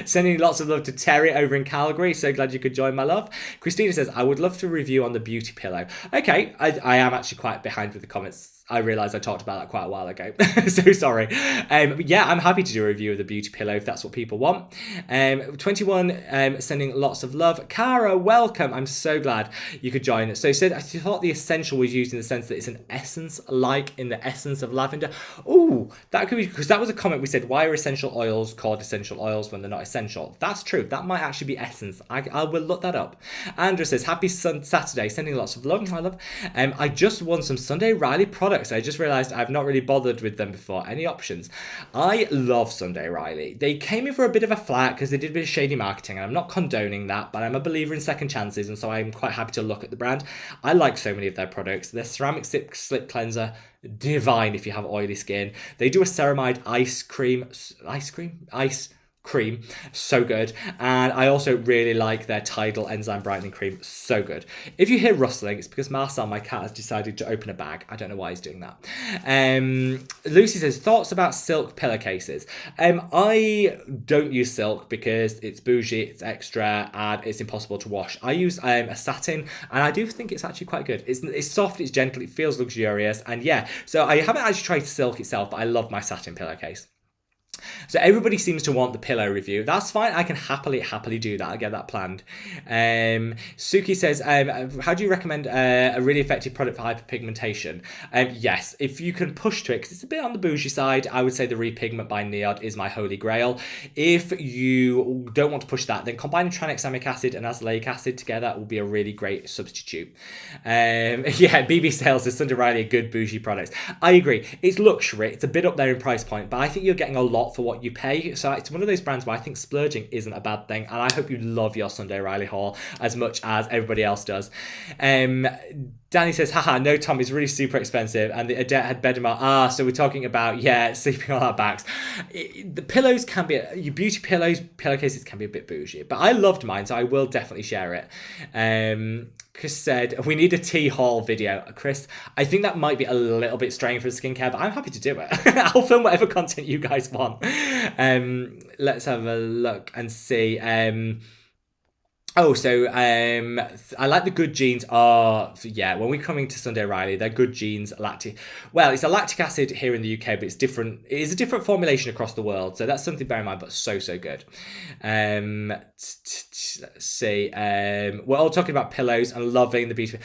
Sending lots of love to Terry over in Calgary. So glad you could join, my love. Christina says, I would love to review on the beauty pillow. Okay, I am actually quite behind with the comments. I realised I talked about that quite a while ago. So sorry. Yeah, I'm happy to do a review of the beauty pillow if that's what people want. 21 sending lots of love. Cara, welcome. I'm so glad you could join us. So said I thought the essential was used in the sense that it's an essence, like in the essence of lavender. Oh, that could be, because that was a comment we said, why are essential oils called essential oils when they're not essential? That's true. That might actually be essence. I will look that up. Andrew says, happy Saturday. Sending lots of love, my love. I just won some Sunday Riley products. I just realised I've not really bothered with them before. Any options? I love Sunday Riley. They came in for a bit of a flat because they did a bit of shady marketing, and I'm not condoning that, but I'm a believer in second chances, and so I'm quite happy to look at the brand. I like so many of their products. Their ceramic slip cleanser, divine if you have oily skin. They do a ceramide ice cream, so good. And I also really like their Tidal enzyme brightening cream, so good. If you hear rustling, it's because Marcel, my cat, has decided to open a bag. I don't know why he's doing that. Lucy says, thoughts about silk pillowcases. I don't use silk because it's bougie, it's extra, and it's impossible to wash. I use a satin, and I do think it's actually quite good. It's soft, it's gentle, it feels luxurious, and yeah. So I haven't actually tried silk itself, but I love my satin pillowcase. So everybody seems to want the pillow review. That's fine. I can happily do that. I'll get that planned. Suki says, how do you recommend a really effective product for hyperpigmentation? Yes, if you can push to it, because it's a bit on the bougie side, I would say the Repigment by Neod is my holy grail. If you don't want to push that, then combining tranexamic acid and azelaic acid together will be a really great substitute. Yeah, BB Sales says Sunday Riley a good bougie product. I agree. It's luxury. It's a bit up there in price point, but I think you're getting a lot for what you pay. So it's one of those brands where I think splurging isn't a bad thing, and I hope you love your Sunday Riley haul as much as everybody else does. Danny says, haha, no, Tom, is really super expensive, and the Adet had Bedemar. So we're talking about, yeah, sleeping on our backs. The pillows can be, your beauty pillowcases can be a bit bougie, but I loved mine, so I will definitely share it. Chris said, we need a tea haul video. Chris, I think that might be a little bit strange for skincare, but I'm happy to do it. I'll film whatever content you guys want. Let's have a look and see. I like the Good Genes. Yeah, when we're coming to Sunday Riley, they're Good Genes lactic. Well, it's a lactic acid here in the UK, but it's different. It is a different formulation across the world, so that's something to bear in mind. But so good. Let's see. We're all talking about pillows and loving the beauty.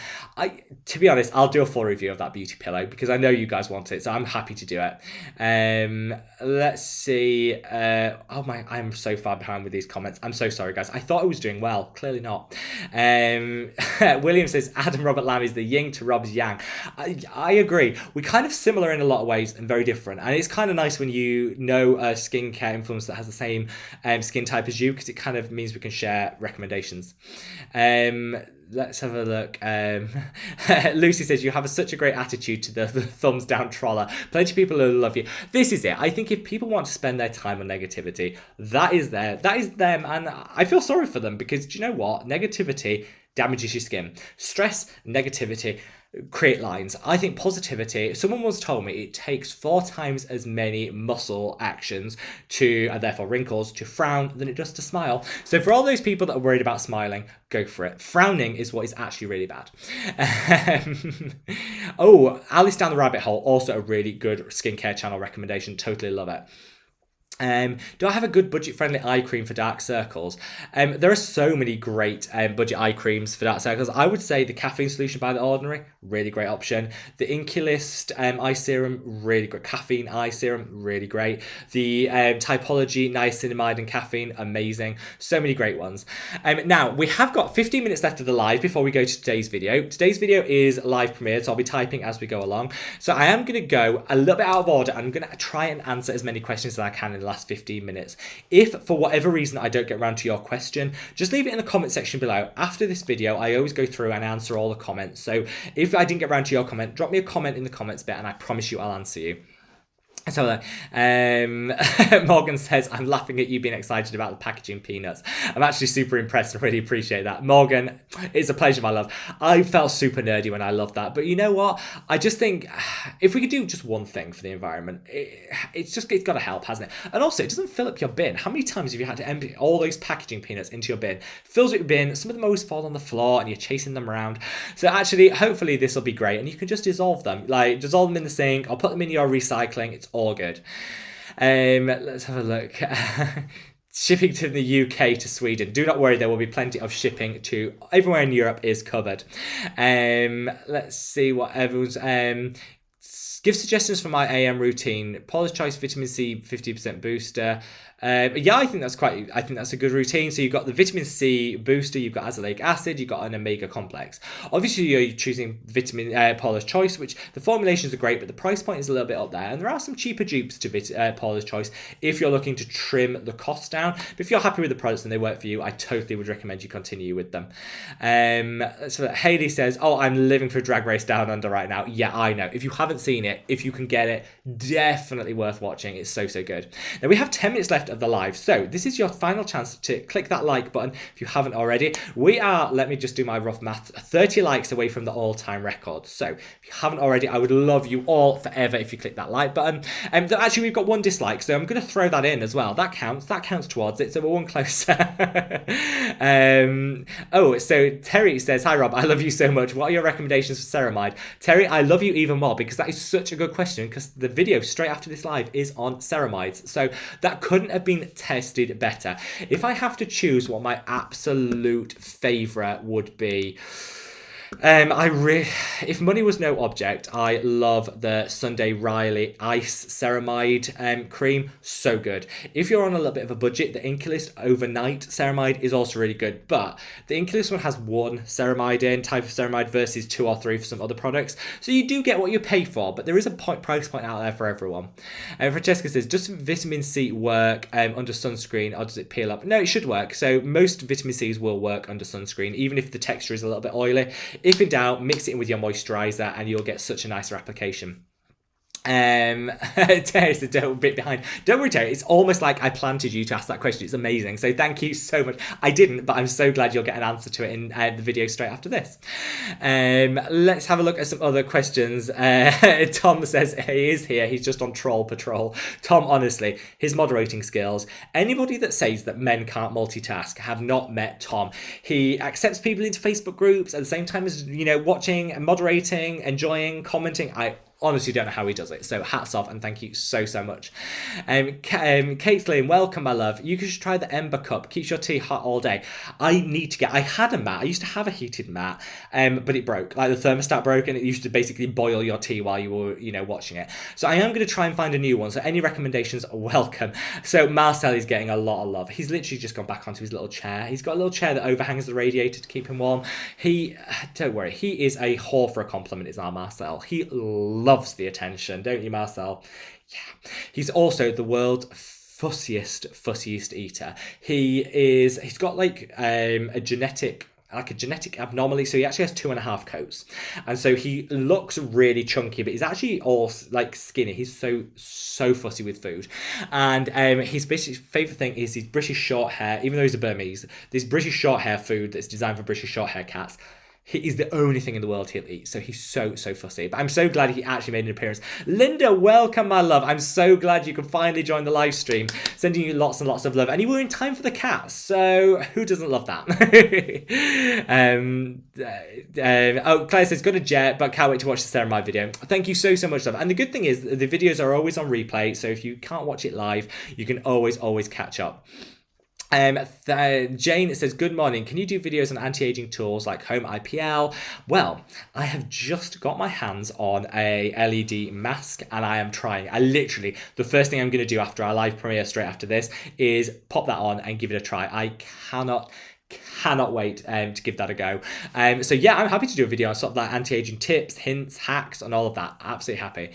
To be honest, I'll do a full review of that beauty pillow because I know you guys want it, so I'm happy to do it. Let's see. I'm so far behind with these comments. I'm so sorry, guys. I thought I was doing well. Clearly not. William says Adam Robert Lamb is the yin to Rob's yang. I agree. We're kind of similar in a lot of ways and very different. And it's kind of nice when you know a skincare influencer that has the same skin type as you, because it kind of means we can share recommendations. Let's have a look. Lucy says, you have such a great attitude to the thumbs down troller. Plenty of people who love you. This is it. I think if people want to spend their time on negativity, that is them. And I feel sorry for them because, do you know what? Negativity damages your skin. Stress, negativity, create lines. I think positivity, someone once told me it takes 4 times as many muscle actions to, and therefore wrinkles, to frown than it does to smile. So for all those people that are worried about smiling, go for it. Frowning is what is actually really bad. Oh, Alice Down the Rabbit Hole, also a really good skincare channel recommendation. Totally love it. Do I have a good budget-friendly eye cream for dark circles? There are so many great budget eye creams for dark circles. I would say the Caffeine Solution by The Ordinary, really great option. The Inculist eye serum, really great. Caffeine eye serum, really great. The Typology niacinamide and caffeine, amazing. So many great ones. Now, we have got 15 minutes left of the live before we go to today's video. Today's video is live premiered, so I'll be typing as we go along. So I am going to go a little bit out of order. I'm going to try and answer as many questions as I can in the last 15 minutes. If for whatever reason I don't get around to your question, just leave it in the comment section below. After this video, I always go through and answer all the comments. So if I didn't get around to your comment, drop me a comment in the comments bit and I promise you I'll answer you. So Morgan says, I'm laughing at you being excited about the packaging peanuts. I'm actually super impressed and really appreciate that. Morgan, it's a pleasure, my love. I felt super nerdy when I loved that. But you know what? I just think if we could do just one thing for the environment, it's got to help, hasn't it? And also, it doesn't fill up your bin. How many times have you had to empty all those packaging peanuts into your bin? Fills up your bin. Some of them always fall on the floor and you're chasing them around. So actually, hopefully this will be great. And you can just dissolve them. Like, dissolve them in the sink or put them in your recycling. It's all good. Let's have a look. Shipping to the UK to Sweden. Do not worry, there will be plenty of shipping to everywhere in Europe is covered. Let's see what everyone's... give suggestions for my AM routine. Paula's Choice Vitamin C 50% booster. Yeah, I think that's a good routine. So you've got the vitamin C booster, you've got azelaic acid, you've got an omega complex. Obviously, you're choosing Paula's Choice, which the formulations are great, but the price point is a little bit up there. And there are some cheaper dupes to Paula's Choice if you're looking to trim the cost down. But if you're happy with the products and they work for you, I totally would recommend you continue with them. So Hayley says, oh, I'm living for Drag Race Down Under right now. Yeah, I know. If you haven't seen it, if you can get it, definitely worth watching. It's so, so good. Now, we have 10 minutes left of the live, so this is your final chance to click that like button if you haven't already. We are, let me just do my rough math, 30 likes away from the all-time record. So if you haven't already, I would love you all forever if you click that like button. Actually, we've got 1 dislike, so I'm going to throw that in as well. That counts towards it, so we're 1 closer. Oh, so Terry says, hi Rob, I love you so much. What are your recommendations for ceramide? Terry, I love you even more because that is such a good question, because the video straight after this live is on ceramides, so that couldn't have been tested better. If I have to choose what my absolute favorite would be, if money was no object, I love the Sunday Riley Ice Ceramide cream. So good. If you're on a little bit of a budget, the Inculist Overnight Ceramide is also really good. But the Inculist one has 1 ceramide type of ceramide versus 2 or 3 for some other products. So you do get what you pay for, but there is a price point out there for everyone. Francesca says, does vitamin C work under sunscreen, or does it peel up? No, it should work. So most vitamin Cs will work under sunscreen, even if the texture is a little bit oily. If in doubt, mix it in with your moisturizer and you'll get such a nicer application. Terry's a bit behind. Don't worry, Terry, it's almost like I planted you to ask that question. It's amazing. So thank you so much. I didn't, but I'm so glad you'll get an answer to it in the video straight after this. Let's have a look at some other questions. Tom says he is here. He's just on troll patrol. Tom, honestly, his moderating skills. Anybody that says that men can't multitask have not met Tom. He accepts people into Facebook groups at the same time as, you know, watching and moderating, enjoying, commenting. I honestly don't know how he does it, so hats off and thank you so much. Caitlin, welcome my love. You should try the Ember Cup, keeps your tea hot all day. I had a mat, I used to have a heated mat, but it broke, like the thermostat broke, and it used to basically boil your tea while you were, you know, watching it. So I am going to try and find a new one, so any recommendations are welcome. So Marcel is getting a lot of love. He's literally just gone back onto his little chair. He's got a little chair that overhangs the radiator to keep him warm. Don't worry, he is a whore for a compliment, is our Marcel. He loves the attention, don't you, Marcel? Yeah. He's also the world's fussiest eater. He's got like a genetic like a genetic abnormality, so he actually has 2.5 coats, and so he looks really chunky, but he's actually all like skinny. He's so fussy with food, and his favorite thing is his British short hair. Even though he's a Burmese, this British short hair food that's designed for British short hair cats. He is the only thing in the world he'll eat, so he's so fussy. But I'm so glad he actually made an appearance. Linda, welcome, my love. I'm so glad you can finally join the live stream. Sending you lots and lots of love. And you were in time for the cats, so who doesn't love that? Oh, Claire says, got a jet, but can't wait to watch the Ceramide video. Thank you so much, love. And the good thing is, the videos are always on replay, so if you can't watch it live, you can always catch up. Jane says, good morning. Can you do videos on anti-aging tools like home IPL? Well, I have just got my hands on a LED mask and I am trying. The first thing I'm going to do after our live premiere straight after this is pop that on and give it a try. I cannot wait to give that a go. So yeah, I'm happy to do a video on sort of like anti-aging tips, hints, hacks, and all of that. Absolutely happy.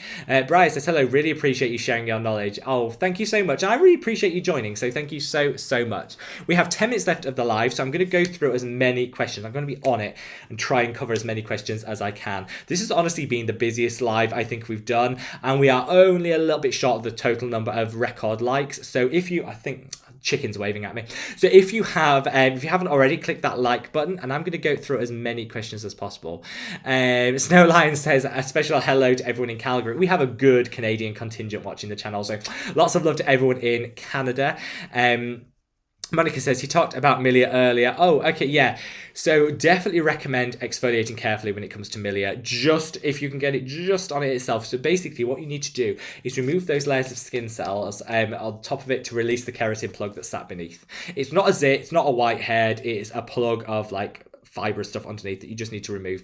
Brian says, hello, really appreciate you sharing your knowledge. Oh, thank you so much. I really appreciate you joining, so thank you so much. We have 10 minutes left of the live, so I'm going to go through as many questions. I'm going to be on it and try and cover as many questions as I can. This has honestly been the busiest live I think we've done, and we are only a little bit short of the total number of record likes. So if you, I think, chickens waving at me. So if you haven't already, click that like button, and I'm going to go through as many questions as possible. Snow Lion says, a special hello to everyone in Calgary. We have a good Canadian contingent watching the channel, so lots of love to everyone in Canada. Monica says, he talked about milia earlier. Oh, okay, yeah. So definitely recommend exfoliating carefully when it comes to milia, just if you can get it just on it itself. So basically what you need to do is remove those layers of skin cells on top of it to release the keratin plug that's sat beneath. It's not a zit, it's not a whitehead, it's a plug of like fibrous stuff underneath that you just need to remove.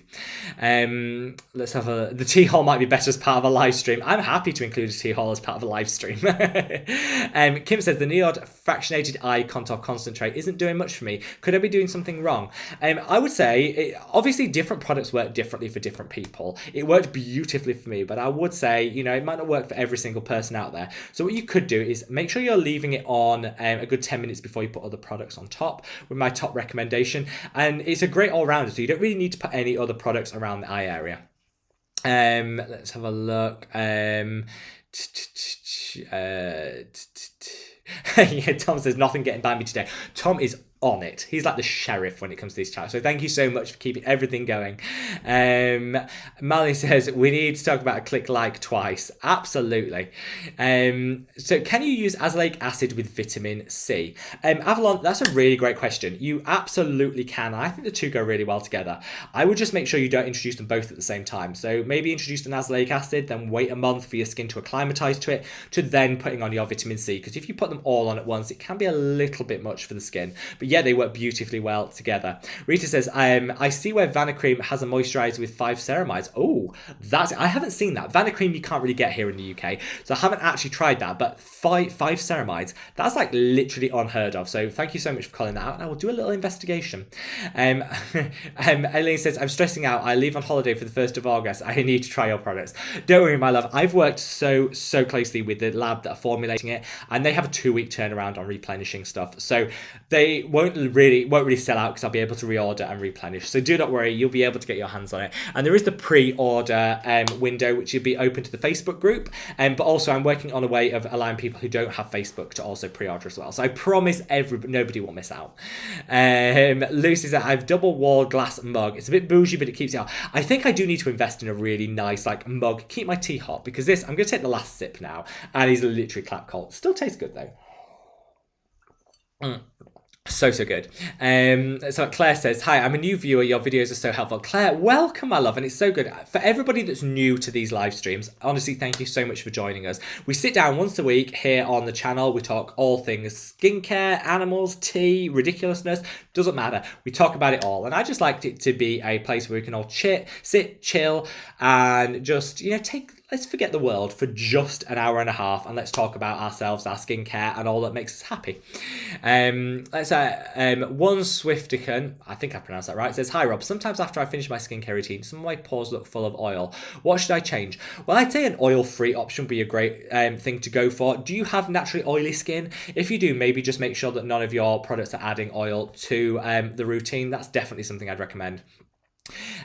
Let's have the tea hole might be better as part of a live stream. I'm happy to include a tea hole as part of a live stream. Kim says, the Neod fractionated eye contour concentrate isn't doing much for me. Could I be doing something wrong? I would say, obviously different products work differently for different people. It worked beautifully for me, but I would say, you know, it might not work for every single person out there. So what you could do is make sure you're leaving it on a good 10 minutes before you put other products on top, with my top recommendation. And it's a great all-rounder, so you don't really need to put any other products around the eye area. Let's have a look. Yeah, Tom says, nothing getting by me today. Tom is on it. He's like the sheriff when it comes to these chats. So thank you so much for keeping everything going. Mali says, we need to talk about a click like twice. Absolutely. So can you use azelaic acid with vitamin C? Avalon, that's a really great question. You absolutely can. I think the two go really well together. I would just make sure you don't introduce them both at the same time. So maybe introduce an azelaic acid, then wait a month for your skin to acclimatize to it, to then putting on your vitamin C. Because if you put them all on at once, it can be a little bit much for the skin. But yeah, they work beautifully well together. Rita says, I see where Vanacream has a moisturizer with 5 ceramides. Oh, I haven't seen that. Vanacream you can't really get here in the UK, so I haven't actually tried that, but five ceramides, that's like literally unheard of. So thank you so much for calling that out, and I will do a little investigation. Elaine says, I'm stressing out. I leave on holiday for the 1st of August. I need to try your products. Don't worry, my love. I've worked so closely with the lab that are formulating it, and they have a 2-week turnaround on replenishing stuff. So they won't really sell out, because I'll be able to reorder and replenish. So do not worry, you'll be able to get your hands on it. And there is the pre-order window, which will be open to the Facebook group. But also I'm working on a way of allowing people who don't have Facebook to also pre-order as well. So I promise nobody will miss out. Lucy said, I have double wall glass mug. It's a bit bougie, but it keeps it out. I think I do need to invest in a really nice like mug. Keep my tea hot, because this, I'm going to take the last sip now, and it's literally clap cold. Still tastes good though. So good. So Claire says, hi, I'm a new viewer. Your videos are so helpful. Claire, welcome, my love. And it's so good. For everybody that's new to these live streams, honestly, thank you so much for joining us. We sit down once a week here on the channel. We talk all things skincare, animals, tea, ridiculousness. Doesn't matter. We talk about it all. And I just liked it to be a place where we can all sit, chill, and just, you know, take let's forget the world for just an hour and a half and let's talk about ourselves, our skincare, and all that makes us happy. Let's One Swiftican, I think I pronounced that right, says, "Hi Rob, sometimes after I finish my skincare routine, some of my pores look full of oil. What should I change?" Well, I'd say an oil-free option would be a great thing to go for. Do you have naturally oily skin? If you do, maybe just make sure that none of your products are adding oil to the routine. That's definitely something I'd recommend.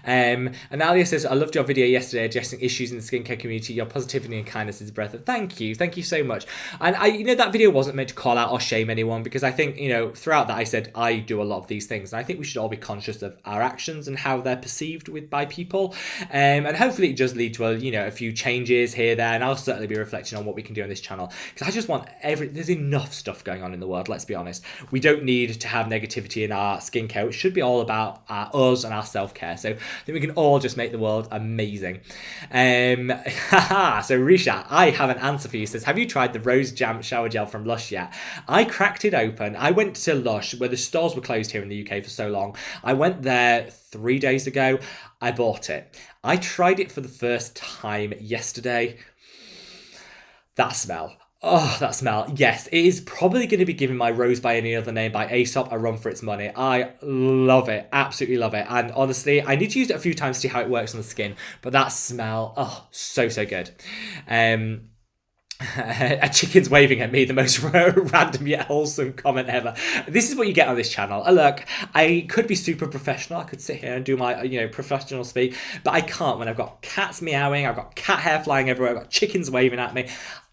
And Alia says, "I loved your video yesterday addressing issues in the skincare community. Your positivity and kindness is a breath of..." Thank you so much. And that video wasn't meant to call out or shame anyone, because I think, throughout that I said I do a lot of these things, and I think we should all be conscious of our actions and how they're perceived by people. And hopefully it does lead to a few changes here, there, and I'll certainly be reflecting on what we can do on this channel, because I just want there's enough stuff going on in the world. Let's be honest. We don't need to have negativity in our skincare. It should be all about us and our self-care. So I think we can all just make the world amazing. So Risha, I have an answer for you. Says, "Have you tried the Rose Jam shower gel from Lush yet?" I cracked it open. I went to Lush, where the stores were closed here in the UK for so long. I went there 3 days ago. I bought it. I tried it for the first time yesterday. That smell. Oh, that smell. Yes, it is probably going to be giving my Rose by Any Other Name by Aesop a run for its money. I love it. Absolutely love it. And honestly, I need to use it a few times to see how it works on the skin. But that smell, oh, so good. A chicken's waving at me, the most random yet wholesome comment ever. This is what you get on this channel. Look, I could be super professional. I could sit here and do my, professional speak, but I can't when I've got cats meowing, I've got cat hair flying everywhere, I've got chickens waving at me.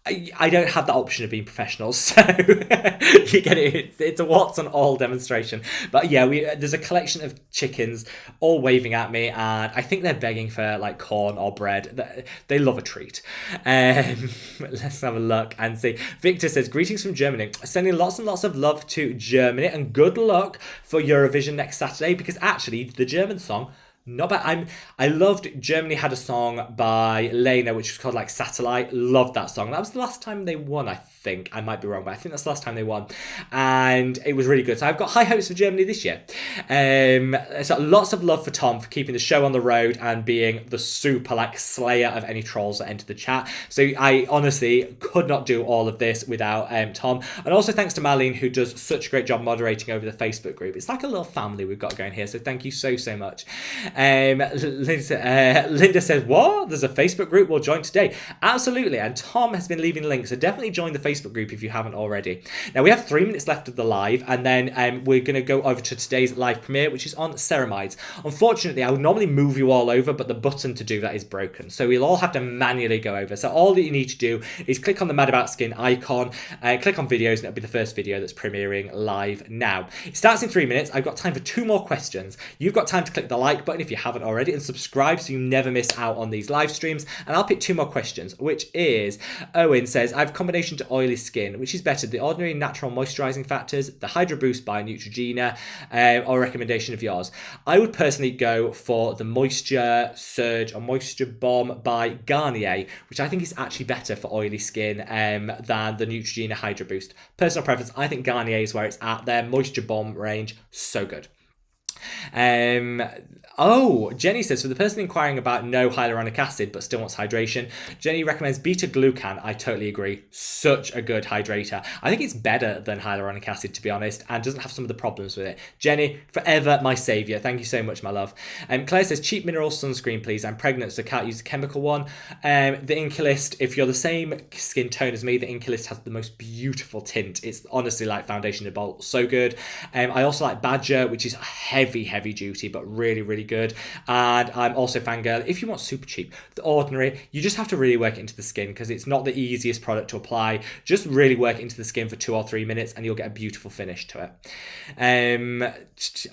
I don't have that option of being professional, so you get it. It's a what's on all demonstration. But yeah, there's a collection of chickens all waving at me, and I think they're begging for like corn or bread. They love a treat. Let's have a look and see. Victor says, "Greetings from Germany. Sending lots and lots of love to Germany, and good luck for Eurovision next Saturday," because actually the German song, not bad. I loved, Germany had a song by Lena which was called like Satellite. Loved that song. That was the last time they won, I think. I might be wrong, but I think that's the last time they won. And it was really good. So I've got high hopes for Germany this year. So lots of love for Tom for keeping the show on the road and being the super slayer of any trolls that enter the chat. So I honestly could not do all of this without Tom. And also thanks to Marlene, who does such a great job moderating over the Facebook group. It's like a little family we've got going here. So thank you so much. Linda says, "What? There's a Facebook group we'll join today." Absolutely, and Tom has been leaving links, so definitely join the Facebook group if you haven't already. Now we have 3 minutes left of the live, and then we're going to go over to today's live premiere, which is on ceramides. Unfortunately, I would normally move you all over, but the button to do that is broken, so we'll all have to manually go over. So all that you need to do is click on the Mad About Skin icon, click on videos, and it'll be the first video that's premiering live now. It starts in 3 minutes. I've got time for 2 more questions. You've got time to click the like button if you haven't already, and subscribe so you never miss out on these live streams. And I'll pick 2 more questions, which is, Owen says, "I have a combination to oily skin. Which is better, the ordinary natural moisturizing factors, the Hydro Boost by Neutrogena, or a recommendation of yours?" I would personally go for the Moisture Surge or Moisture Bomb by Garnier, which I think is actually better for oily skin than the Neutrogena Hydro Boost. Personal preference, I think Garnier is where it's at. Their Moisture Bomb range, so good. Oh, Jenny says, "For the person inquiring about no hyaluronic acid but still wants hydration, Jenny recommends beta-glucan." I totally agree. Such a good hydrator. I think it's better than hyaluronic acid, to be honest, and doesn't have some of the problems with it. Jenny, forever my saviour. Thank you so much, my love. Claire says, "Cheap mineral sunscreen, please. I'm pregnant, so can't use a chemical one." The Inculist, if you're the same skin tone as me, the Inculist has the most beautiful tint. It's honestly like foundation in a bowl. So good. I also like Badger, which is heavy duty, but really good. And I'm also fangirl. If you want super cheap, the Ordinary, you just have to really work it into the skin, because it's not the easiest product to apply. Just really work it into the skin for 2 or 3 minutes and you'll get a beautiful finish to it.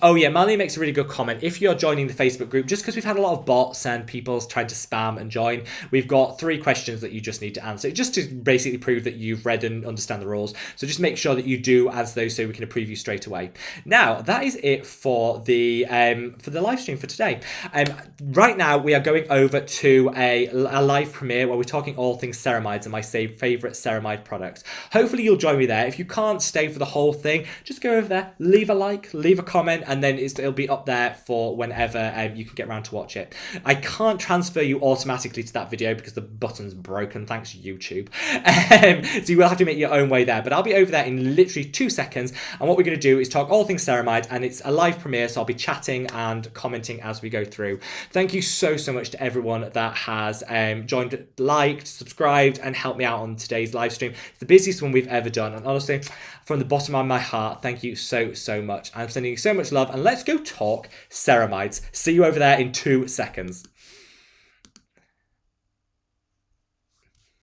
Oh yeah, Marley makes a really good comment. If you're joining the Facebook group, just because we've had a lot of bots and people trying to spam and join, we've got 3 questions that you just need to answer, just to basically prove that you've read and understand the rules. So just make sure that you do answer those so we can approve you straight away. Now, that is it for the live stream for today. Right now we are going over to a live premiere where we're talking all things ceramides and my favorite ceramide products. Hopefully you'll join me there. If you can't stay for the whole thing, just go over there, leave a like, leave a comment, and then it'll be up there for whenever you can get around to watch it. I can't transfer you automatically to that video because the button's broken, thanks YouTube. So you will have to make your own way there, but I'll be over there in literally 2 seconds, and what we're going to do is talk all things ceramide, and it's a live premiere, so I'll be chatting and commenting as we go through. Thank you so much to everyone that has joined, liked, subscribed, and helped me out on today's live stream. It's the busiest one we've ever done, and honestly, from the bottom of my heart, thank you so much. I'm sending you so much love, and let's go talk ceramides. See you over there in 2 seconds.